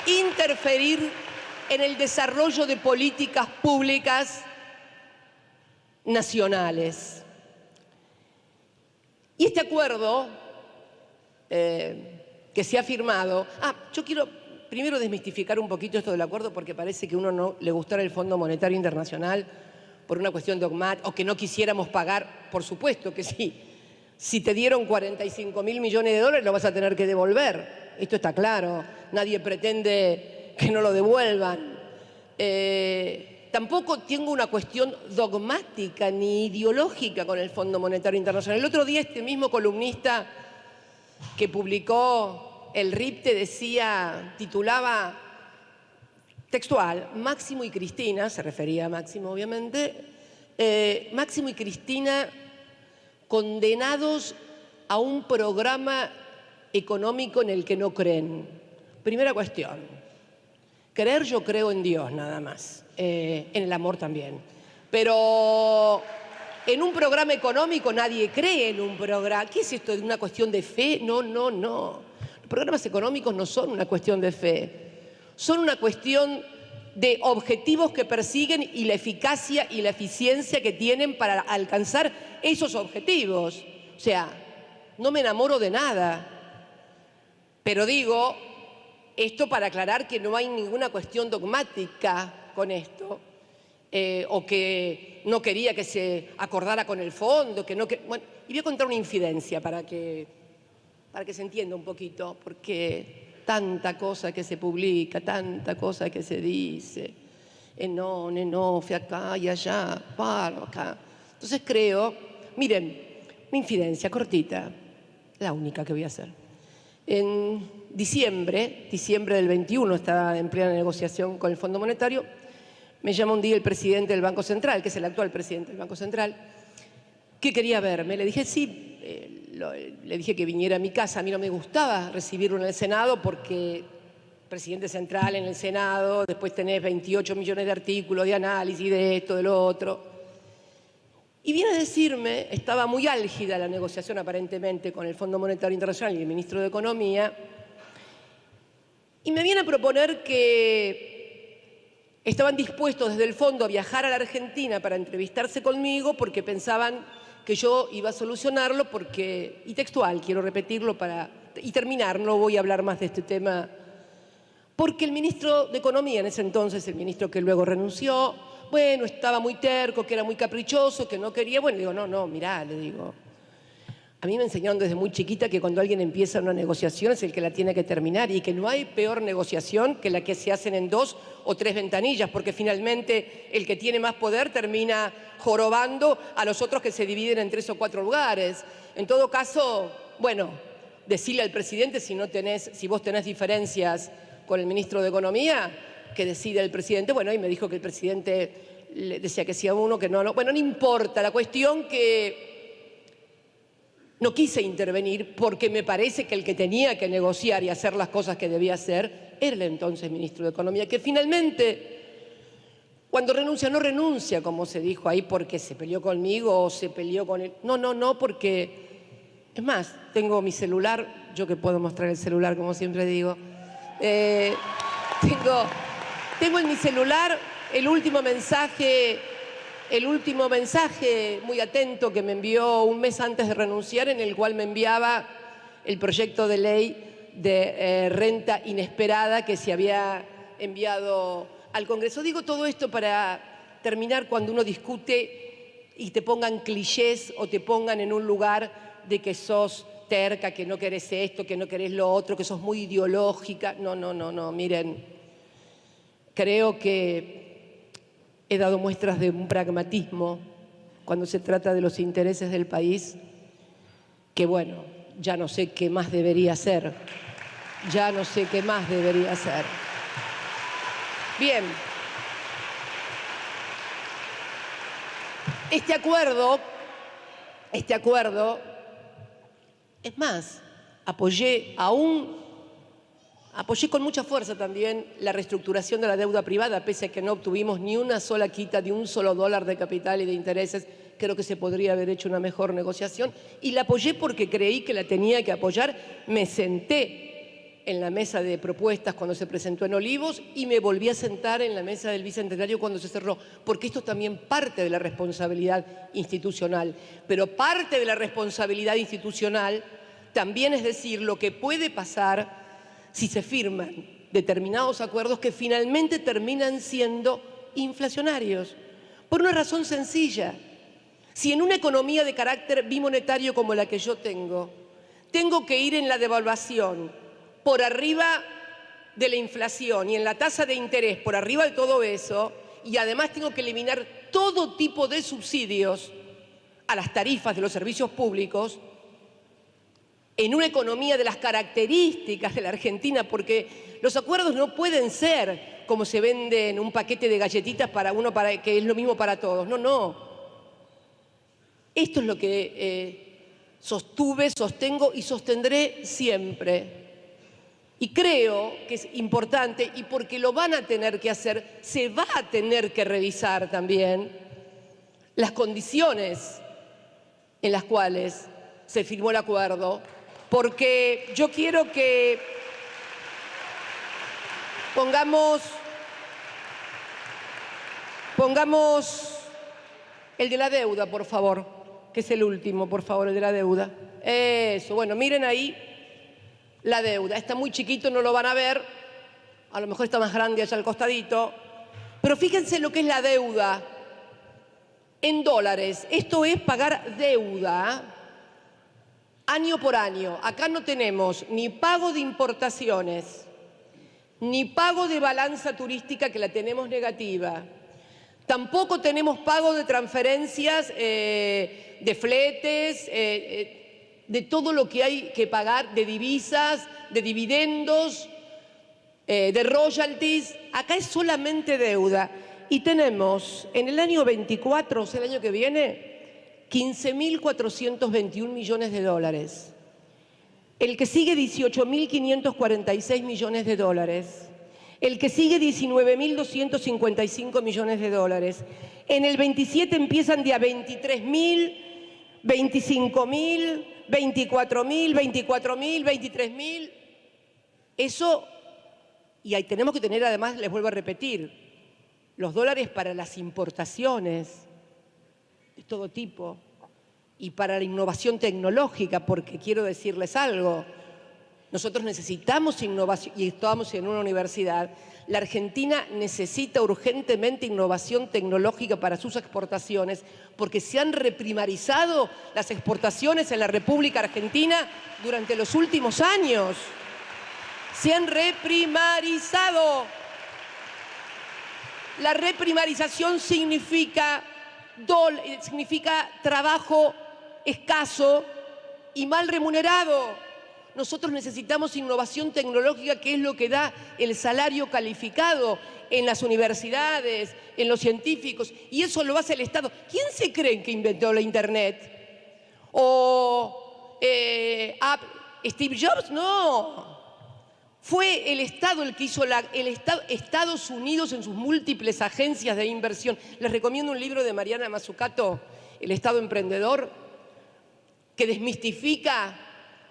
interferir en el desarrollo de políticas públicas nacionales. Y este acuerdo que se ha firmado... yo quiero primero desmistificar un poquito esto del acuerdo porque parece que a uno no le gustara el Fondo Monetario Internacional por una cuestión dogmática o que no quisiéramos pagar. Por supuesto que sí. Si te dieron 45.000 millones de dólares lo vas a tener que devolver. Esto está claro. Nadie pretende que no lo devuelvan. Tampoco tengo una cuestión dogmática ni ideológica con el Fondo Monetario Internacional. El otro día este mismo columnista que publicó el RIPTE titulaba textual, Máximo y Cristina, se refería a Máximo obviamente, Máximo y Cristina condenados a un programa económico en el que no creen. Primera cuestión, creer yo creo en Dios nada más. En el amor también. Pero en un programa económico nadie cree en un programa. ¿Qué es esto? ¿Es una cuestión de fe? No. Los programas económicos no son una cuestión de fe. Son una cuestión de objetivos que persiguen y la eficacia y la eficiencia que tienen para alcanzar esos objetivos. O sea, no me enamoro de nada. Pero digo esto para aclarar que no hay ninguna cuestión dogmática con esto, o que no quería que se acordara con el fondo, bueno, y voy a contar una infidencia para que se entienda un poquito, porque tanta cosa que se publica, tanta cosa que se dice, en off, acá y allá, paro acá. Entonces creo, miren, una infidencia cortita, la única que voy a hacer. En diciembre del 21, estaba en plena negociación con el Fondo Monetario, me llama un día el presidente del Banco Central, que es el actual presidente del Banco Central, que quería verme. Le dije, sí, le dije que viniera a mi casa. A mí no me gustaba recibirlo en el Senado porque presidente central en el Senado, después tenés 28 millones de artículos de análisis de esto, de lo otro. Y viene a decirme, estaba muy álgida la negociación aparentemente con el Fondo Monetario Internacional y el ministro de Economía, y me viene a proponer que estaban dispuestos desde el fondo a viajar a la Argentina para entrevistarse conmigo porque pensaban que yo iba a solucionarlo porque, y textual, quiero repetirlo y terminar, no voy a hablar más de este tema, porque el ministro de Economía en ese entonces, el ministro que luego renunció, bueno, estaba muy terco, que era muy caprichoso, que no quería, bueno, digo, no, mirá, le digo, a mí me enseñaron desde muy chiquita que cuando alguien empieza una negociación es el que la tiene que terminar y que no hay peor negociación que la que se hacen en 2 o 3 ventanillas, porque finalmente el que tiene más poder termina jorobando a los otros que se dividen en 3 o 4 lugares. En todo caso, bueno, decirle al presidente si vos tenés diferencias con el ministro de Economía, que decide el presidente. Bueno, y me dijo que el presidente le decía que sí a uno, que no. Bueno, no importa, la cuestión que no quise intervenir porque me parece que el que tenía que negociar y hacer las cosas que debía hacer era el entonces ministro de Economía, que finalmente, cuando renuncia, no renuncia, como se dijo ahí, porque se peleó conmigo o se peleó con él. No, porque, es más, tengo mi celular, yo que puedo mostrar el celular, como siempre digo, tengo en mi celular el último mensaje muy atento que me envió un mes antes de renunciar, en el cual me enviaba el proyecto de ley de renta inesperada que se había enviado al Congreso. Digo todo esto para terminar cuando uno discute y te pongan clichés o te pongan en un lugar de que sos terca, que no querés esto, que no querés lo otro, que sos muy ideológica. No, miren, creo que he dado muestras de un pragmatismo cuando se trata de los intereses del país, que bueno, ya no sé qué más debería hacer. Ya no sé qué más debería hacer. Bien. Este acuerdo, es más, apoyé con mucha fuerza también la reestructuración de la deuda privada, pese a que no obtuvimos ni una sola quita de un solo dólar de capital y de intereses. Creo que se podría haber hecho una mejor negociación y la apoyé porque creí que la tenía que apoyar. Me senté en la mesa de propuestas cuando se presentó en Olivos y me volví a sentar en la mesa del Bicentenario cuando se cerró, porque esto es también parte de la responsabilidad institucional. Pero parte de la responsabilidad institucional también es decir lo que puede pasar si se firman determinados acuerdos que finalmente terminan siendo inflacionarios. Por una razón sencilla. Si en una economía de carácter bimonetario como la que yo tengo que ir en la devaluación por arriba de la inflación y en la tasa de interés por arriba de todo eso, y además tengo que eliminar todo tipo de subsidios a las tarifas de los servicios públicos, en una economía de las características de la Argentina, porque los acuerdos no pueden ser como se vende en un paquete de galletitas que es lo mismo para todos. No. Esto es lo que sostuve, sostengo y sostendré siempre. Y creo que es importante, y porque lo van a tener que hacer, se va a tener que revisar también las condiciones en las cuales se firmó el acuerdo, porque yo quiero que pongamos el de la deuda, por favor, que es el último, por favor, el de la deuda. Eso, bueno, miren ahí la deuda. Está muy chiquito, no lo van a ver, a lo mejor está más grande allá al costadito, pero fíjense lo que es la deuda en dólares. Esto es pagar deuda año por año. Acá no tenemos ni pago de importaciones, ni pago de balanza turística, que la tenemos negativa. Tampoco tenemos pago de transferencias, de fletes, de todo lo que hay que pagar, de divisas, de dividendos, de royalties. Acá es solamente deuda. Y tenemos en el año 24, o sea, el año que viene, 15.421 millones de dólares. El que sigue, 18.546 millones de dólares. El que sigue, 19.255 millones de dólares. En el 27 empiezan de a 23.000, 25.000, 24.000, 24.000, 23.000. Eso, y ahí tenemos que tener, además, les vuelvo a repetir, los dólares para las importaciones de todo tipo y para la innovación tecnológica, porque quiero decirles algo, nosotros necesitamos innovación, y estamos en una universidad. La Argentina necesita urgentemente innovación tecnológica para sus exportaciones, porque se han reprimarizado las exportaciones en la República Argentina durante los últimos años. Se han reprimarizado. La reprimarización significa trabajo escaso y mal remunerado. Nosotros necesitamos innovación tecnológica, que es lo que da el salario calificado en las universidades, en los científicos, y eso lo hace el Estado. ¿Quién se cree que inventó la Internet? ¿O Steve Jobs? No. Fue el Estado el que hizo Estados Unidos en sus múltiples agencias de inversión. Les recomiendo un libro de Mariana Mazzucato, El Estado Emprendedor, que desmistifica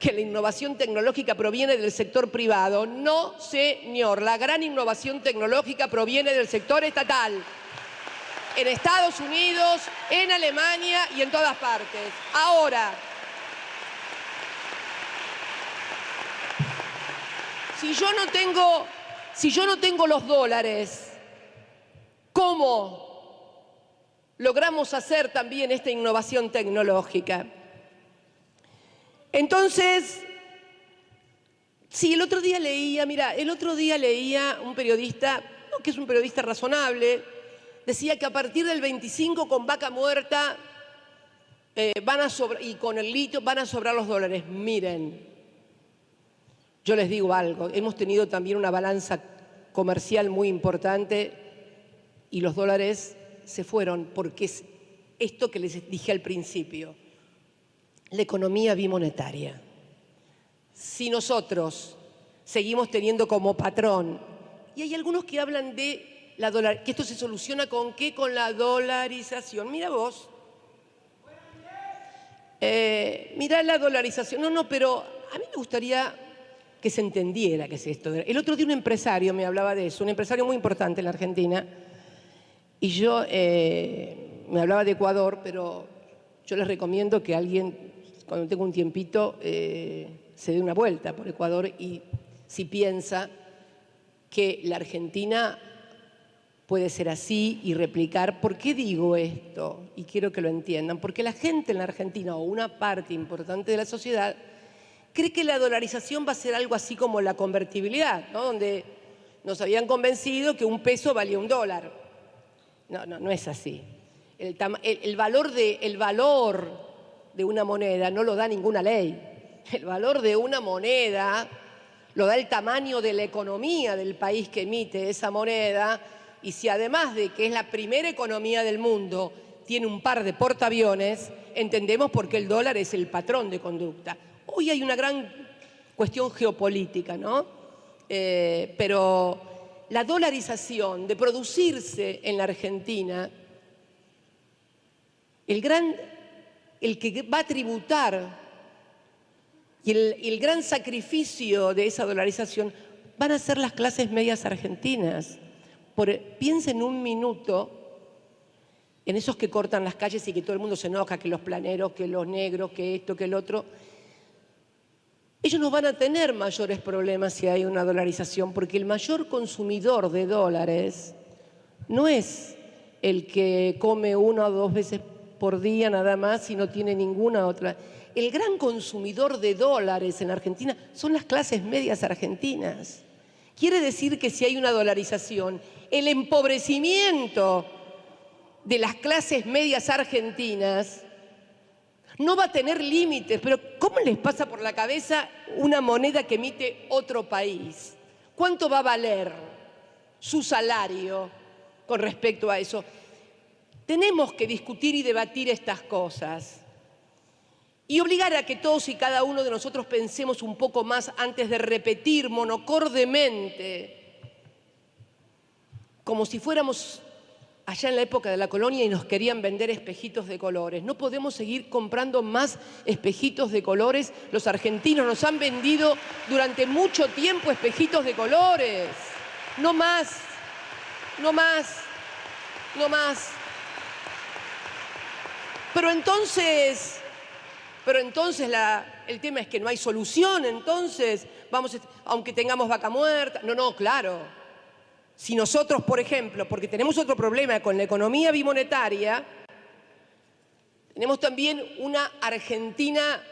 que la innovación tecnológica proviene del sector privado. No, señor, la gran innovación tecnológica proviene del sector estatal. En Estados Unidos, en Alemania y en todas partes. Ahora, si yo no tengo los dólares, ¿cómo logramos hacer también esta innovación tecnológica? Entonces, sí, el otro día leía un periodista, que es un periodista razonable, decía que a partir del 25, con Vaca Muerta y con el litio van a sobrar los dólares. Miren, yo les digo algo, hemos tenido también una balanza comercial muy importante y los dólares se fueron, porque es esto que les dije al principio, la economía bimonetaria. Si nosotros seguimos teniendo como patrón, y hay algunos que hablan de que esto se soluciona ¿con qué? Con la dolarización. Mira vos. Mirá la dolarización. No, pero a mí me gustaría que se entendiera qué es esto. El otro día un empresario me hablaba de eso, un empresario muy importante en la Argentina, y yo me hablaba de Ecuador, pero yo les recomiendo que alguien, cuando tenga un tiempito, se dé una vuelta por Ecuador, y si piensa que la Argentina puede ser así y replicar. ¿Por qué digo esto? Y quiero que lo entiendan. Porque la gente en la Argentina, o una parte importante de la sociedad, cree que la dolarización va a ser algo así como la convertibilidad, ¿no? Donde nos habían convencido que un peso valía un dólar. No es así. El valor de una moneda no lo da ninguna ley. El valor de una moneda lo da el tamaño de la economía del país que emite esa moneda, y si además de que es la primera economía del mundo tiene un par de portaaviones, entendemos por qué el dólar es el patrón de conducta. Hoy hay una gran cuestión geopolítica, ¿no? Pero la dolarización, de producirse en la Argentina, el que va a tributar y el gran sacrificio de esa dolarización van a ser las clases medias argentinas. Piensen un minuto en esos que cortan las calles y que todo el mundo se enoja, que los planeros, que los negros, que esto, que el otro. Ellos no van a tener mayores problemas si hay una dolarización, porque el mayor consumidor de dólares no es el que come 1 o 2 veces por día nada más y no tiene ninguna otra. el gran consumidor de dólares en Argentina son las clases medias argentinas. Quiere decir que si hay una dolarización, el empobrecimiento de las clases medias argentinas no va a tener límites. Pero ¿cómo les pasa por la cabeza una moneda que emite otro país? ¿Cuánto va a valer su salario con respecto a eso? Tenemos que discutir y debatir estas cosas y obligar a que todos y cada uno de nosotros pensemos un poco más antes de repetir monocordemente, como si fuéramos allá en la época de la colonia y nos querían vender espejitos de colores. No podemos seguir comprando más espejitos de colores. Los argentinos nos han vendido durante mucho tiempo espejitos de colores. No más, no más, no más. Pero entonces el tema es que no hay solución, entonces aunque tengamos vaca muerta. No, claro. Si nosotros, por ejemplo, porque tenemos otro problema con la economía bimonetaria, tenemos también una Argentina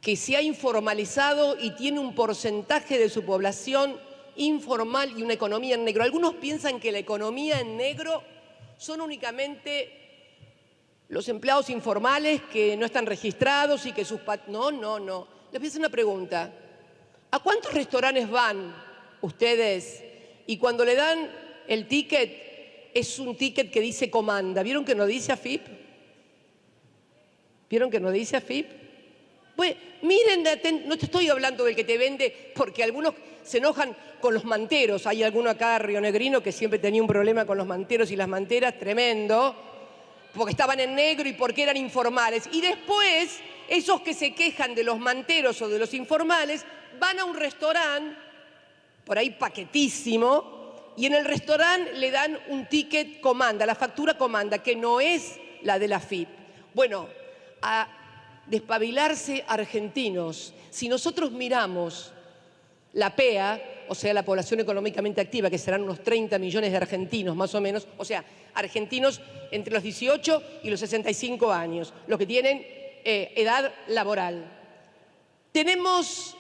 que se ha informalizado y tiene un porcentaje de su población informal y una economía en negro. Algunos piensan que la economía en negro son únicamente los empleados informales que no están registrados y que sus... No. Les voy a hacer una pregunta. ¿A cuántos restaurantes van ustedes y cuando le dan el ticket es un ticket que dice comanda? ¿Vieron que no dice AFIP? ¿Vieron que no dice AFIP? Pues miren, no te estoy hablando del que te vende, porque algunos se enojan con los manteros. Hay alguno acá, rionegrino, que siempre tenía un problema con los manteros y las manteras, tremendo, porque estaban en negro y porque eran informales. Y después, esos que se quejan de los manteros o de los informales, van a un restaurante, por ahí paquetísimo, y en el restaurante le dan un ticket comanda, la factura comanda, que no es la de la AFIP. Bueno, a despabilarse argentinos. Si nosotros miramos la PEA, o sea, la población económicamente activa, que serán unos 30 millones de argentinos más o menos, o sea, argentinos entre los 18 y los 65 años, los que tienen edad laboral. Tenemos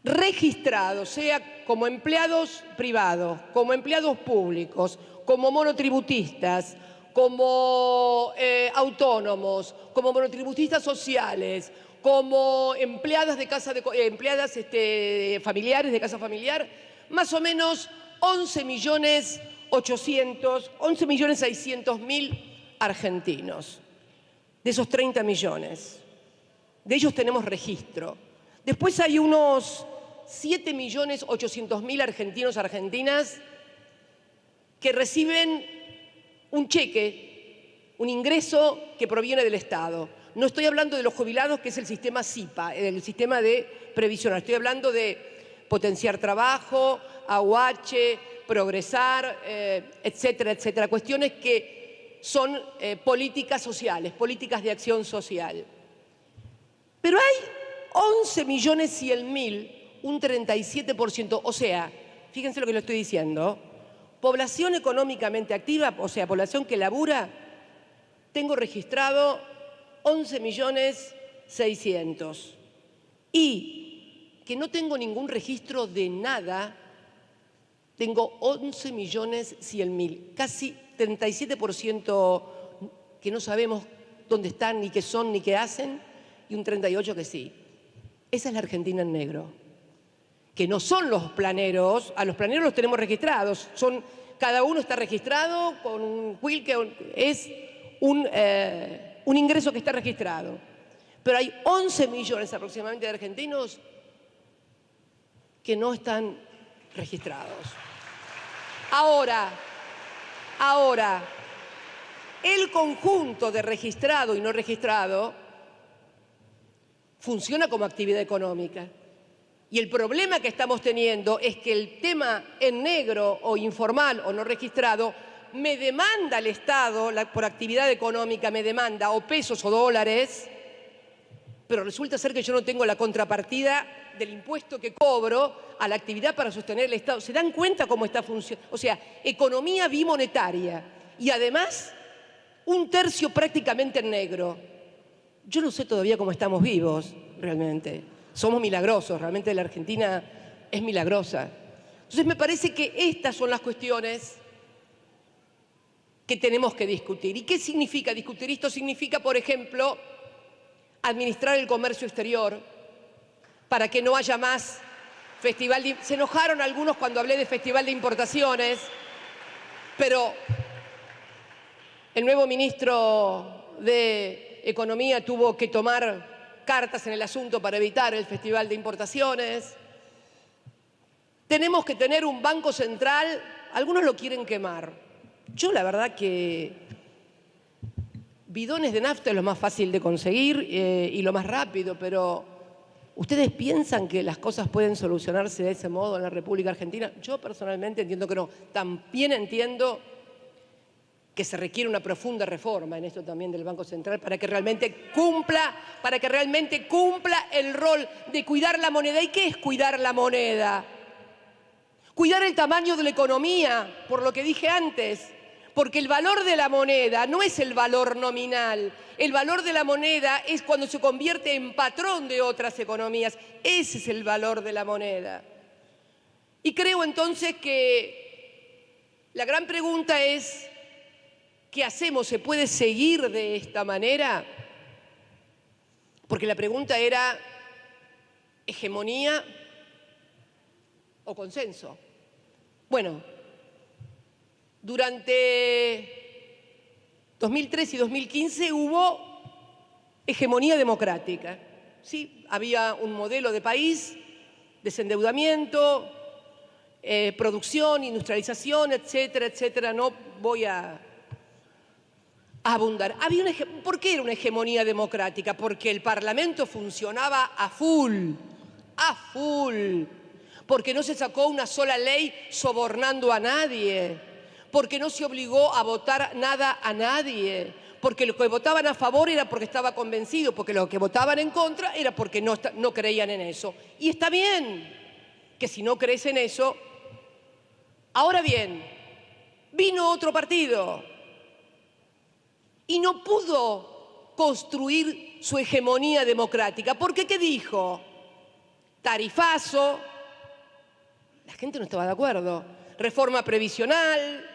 registrados, sea como empleados privados, como empleados públicos, como monotributistas, como autónomos, como monotributistas sociales, como empleadas de casa familiares de casa familiar, más o menos 11.600.000 argentinos. De esos 30 millones, de ellos tenemos registro. Después hay unos 7.800.000 argentinos, argentinas, que reciben un cheque, un ingreso que proviene del Estado. No estoy hablando de los jubilados, que es el sistema SIPA, el sistema de previsional. Estoy hablando de potenciar trabajo, AUH, progresar, etcétera, etcétera. Cuestiones que son políticas sociales, políticas de acción social. Pero hay 11.100.000, un 37%, o sea, fíjense lo que le estoy diciendo, población económicamente activa, o sea, población que labura, tengo registrado 11.600.000. Y que no tengo ningún registro de nada, tengo 11.100.000, casi 37% que no sabemos dónde están, ni qué son, ni qué hacen, y un 38% que sí. Esa es la Argentina en negro. Que no son los planeros, a los planeros los tenemos registrados, cada uno está registrado con un quill que es un ingreso que está registrado. Pero hay 11 millones aproximadamente de argentinos que no están registrados. Ahora, el conjunto de registrado y no registrado funciona como actividad económica. Y el problema que estamos teniendo es que el tema en negro o informal o no registrado me demanda el Estado, por actividad económica me demanda o pesos o dólares, pero resulta ser que yo no tengo la contrapartida del impuesto que cobro a la actividad para sostener el Estado. ¿Se dan cuenta cómo está funcionando? O sea, economía bimonetaria y además un tercio prácticamente en negro. Yo no sé todavía cómo estamos vivos, realmente. Somos milagrosos, realmente la Argentina es milagrosa. Entonces me parece que estas son las cuestiones que tenemos que discutir. ¿Y qué significa discutir? Esto significa, por ejemplo, administrar el comercio exterior para que no haya más festival de... Se enojaron algunos cuando hablé de festival de importaciones, pero el nuevo ministro de Economía tuvo que tomar cartas en el asunto para evitar el festival de importaciones. Tenemos que tener un banco central, algunos lo quieren quemar. Yo la verdad que bidones de nafta es lo más fácil de conseguir y lo más rápido, pero ¿ustedes piensan que las cosas pueden solucionarse de ese modo en la República Argentina? Yo personalmente entiendo que no. También entiendo que se requiere una profunda reforma en esto también del Banco Central para que realmente cumpla el rol de cuidar la moneda. ¿Y qué es cuidar la moneda? Cuidar el tamaño de la economía, por lo que dije antes, porque el valor de la moneda no es el valor nominal. El valor de la moneda es cuando se convierte en patrón de otras economías. Ese es el valor de la moneda. Y creo entonces que la gran pregunta es, ¿qué hacemos? ¿Se puede seguir de esta manera? Porque la pregunta era, ¿hegemonía o consenso? Bueno, durante 2013 y 2015 hubo hegemonía democrática. Sí, había un modelo de país, desendeudamiento, producción, industrialización, etcétera, etcétera. No voy a abundar. ¿Por qué era una hegemonía democrática? Porque el Parlamento funcionaba a full, porque no se sacó una sola ley sobornando a nadie, porque no se obligó a votar nada a nadie, porque los que votaban a favor era porque estaba convencido, porque los que votaban en contra era porque no creían en eso. Y está bien que si no crees en eso. Ahora bien, vino otro partido y no pudo construir su hegemonía democrática. ¿Porque qué dijo? Tarifazo. La gente no estaba de acuerdo. Reforma previsional,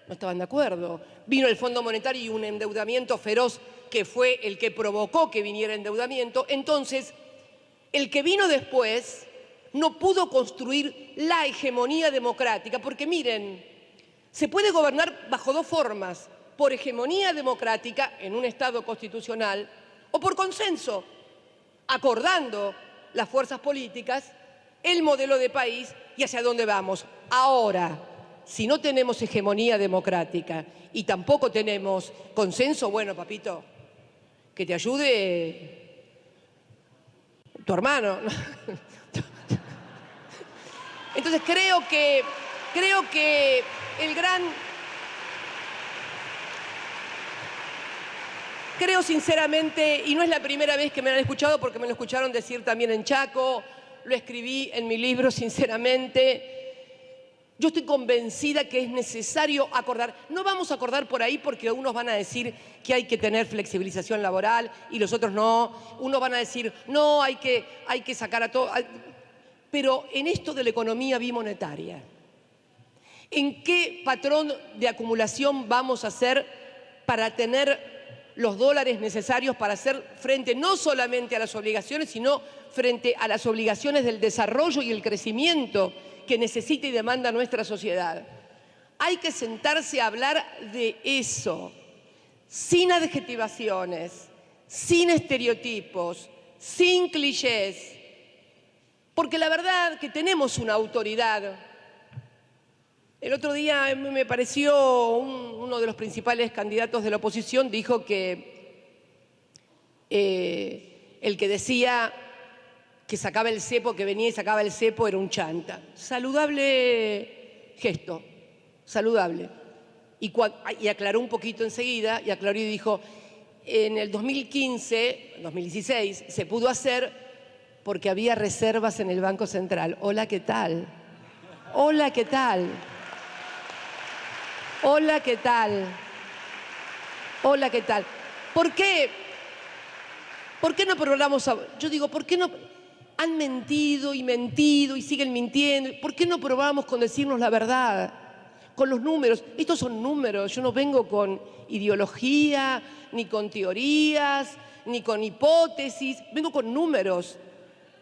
no estaban de acuerdo. Vino el Fondo Monetario y un endeudamiento feroz que fue el que provocó que viniera endeudamiento. Entonces, el que vino después no pudo construir la hegemonía democrática, porque miren, se puede gobernar bajo dos formas, por hegemonía democrática en un Estado constitucional o por consenso, acordando las fuerzas políticas, el modelo de país y hacia dónde vamos. Ahora, si no tenemos hegemonía democrática y tampoco tenemos consenso, bueno, papito, que te ayude tu hermano. Entonces creo que creo sinceramente, y no es la primera vez que me han escuchado, porque me lo escucharon decir también en Chaco, lo escribí en mi libro, sinceramente. Yo estoy convencida que es necesario acordar. No vamos a acordar por ahí porque unos van a decir que hay que tener flexibilización laboral y los otros no. Unos van a decir, no, hay que sacar a todo. Pero en esto de la economía bimonetaria, ¿en qué patrón de acumulación vamos a hacer para tener los dólares necesarios para hacer frente no solamente a las obligaciones, sino frente a las obligaciones del desarrollo y el crecimiento que necesita y demanda nuestra sociedad? Hay que sentarse a hablar de eso, sin adjetivaciones, sin estereotipos, sin clichés, porque la verdad que tenemos una autoridad. El otro día me pareció uno de los principales candidatos de la oposición dijo que el que decía que sacaba el cepo, que venía y sacaba el cepo, era un chanta. Saludable gesto, saludable. Y aclaró un poquito enseguida, y aclaró y dijo, en el 2016 se pudo hacer porque había reservas en el Banco Central. Hola, ¿qué tal? Hola, ¿qué tal? Hola, ¿qué tal? Hola, ¿qué tal? ¿Por qué? ¿Por qué no probamos? Yo digo, ¿por qué no? Han mentido y siguen mintiendo. ¿Por qué no probamos con decirnos la verdad? Con los números. Estos son números. Yo no vengo con ideología, ni con teorías, ni con hipótesis. Vengo con números.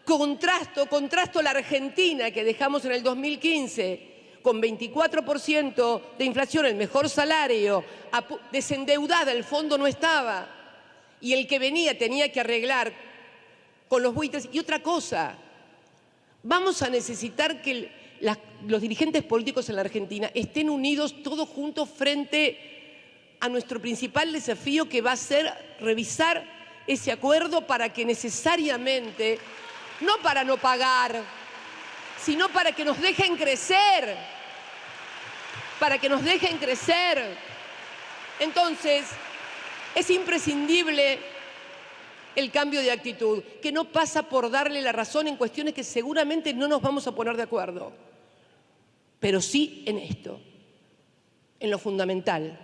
Contrasto la Argentina que dejamos en el 2015 con 24% de inflación, el mejor salario, desendeudada, el fondo no estaba. Y el que venía tenía que arreglar con los buitres. Y otra cosa, vamos a necesitar que los dirigentes políticos en la Argentina estén unidos todos juntos frente a nuestro principal desafío, que va a ser revisar ese acuerdo para que necesariamente, no para no pagar, sino para que nos dejen crecer, para que nos dejen crecer. Entonces, es imprescindible el cambio de actitud, que no pasa por darle la razón en cuestiones que seguramente no nos vamos a poner de acuerdo, pero sí en esto, en lo fundamental,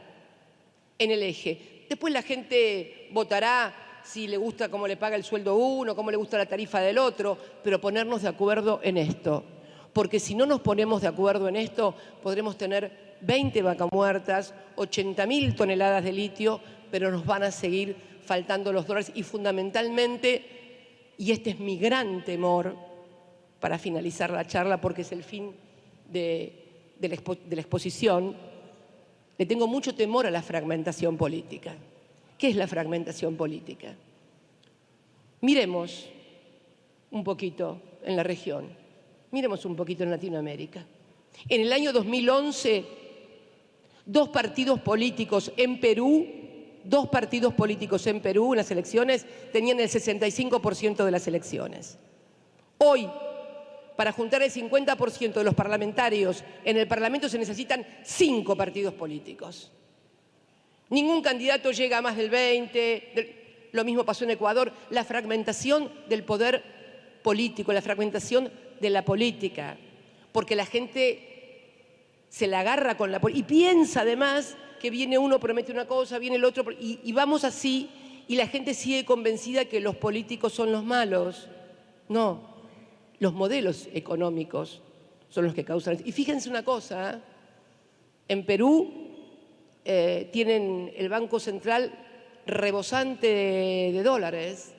en el eje. Después la gente votará si le gusta cómo le paga el sueldo uno, cómo le gusta la tarifa del otro, pero ponernos de acuerdo en esto. Porque si no nos ponemos de acuerdo en esto, podremos tener 20 vacas muertas, 80.000 toneladas de litio, pero nos van a seguir faltando los dólares. Y fundamentalmente, y este es mi gran temor para finalizar la charla, porque es el fin de la exposición, le tengo mucho temor a la fragmentación política. ¿Qué es la fragmentación política? Miremos un poquito en la región, miremos un poquito en Latinoamérica. En el año 2011, dos partidos políticos en Perú, en las elecciones, tenían el 65% de las elecciones. Hoy, para juntar el 50% de los parlamentarios en el Parlamento se necesitan 5 partidos políticos. Ningún candidato llega a más del 20, lo mismo pasó en Ecuador. La fragmentación del poder político, la fragmentación de la política, porque la gente se la agarra con la política y piensa además que viene uno, promete una cosa, viene el otro, y vamos así, y la gente sigue convencida que los políticos son los malos. No, los modelos económicos son los que causan. Y fíjense una cosa, en Perú tienen el Banco Central rebosante de dólares,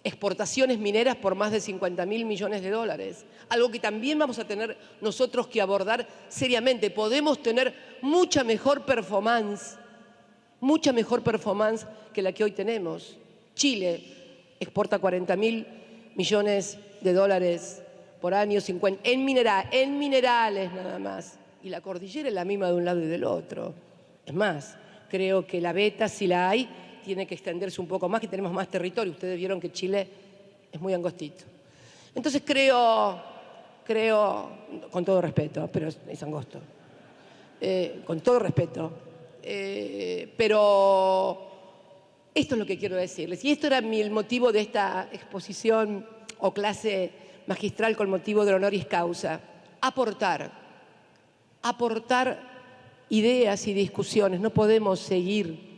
exportaciones mineras por más de 50.000 millones de dólares, algo que también vamos a tener nosotros que abordar seriamente. Podemos tener mucha mejor performance que la que hoy tenemos. Chile exporta 40.000 millones de dólares por año, 50 en minerales nada más, y la cordillera es la misma de un lado y del otro. Es más, creo que la beta, si la hay, tiene que extenderse un poco más, que tenemos más territorio. Ustedes vieron que Chile es muy angostito. Entonces creo, con todo respeto, pero es angosto, con todo respeto, pero esto es lo que quiero decirles. Y esto era el motivo de esta exposición o clase magistral con motivo del honoris causa. Aportar ideas y discusiones. No podemos seguir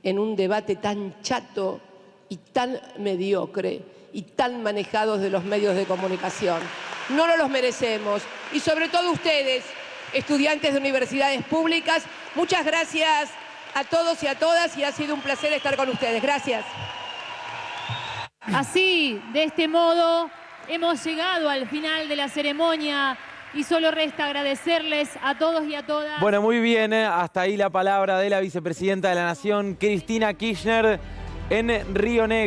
en un debate tan chato y tan mediocre y tan manejados de los medios de comunicación. No nos los merecemos. Y sobre todo ustedes, estudiantes de universidades públicas, muchas gracias a todos y a todas, y ha sido un placer estar con ustedes. Gracias. Así, de este modo, hemos llegado al final de la ceremonia y solo resta agradecerles a todos y a todas. Bueno, muy bien, hasta ahí la palabra de la vicepresidenta de la Nación, Cristina Kirchner, en Río Negro.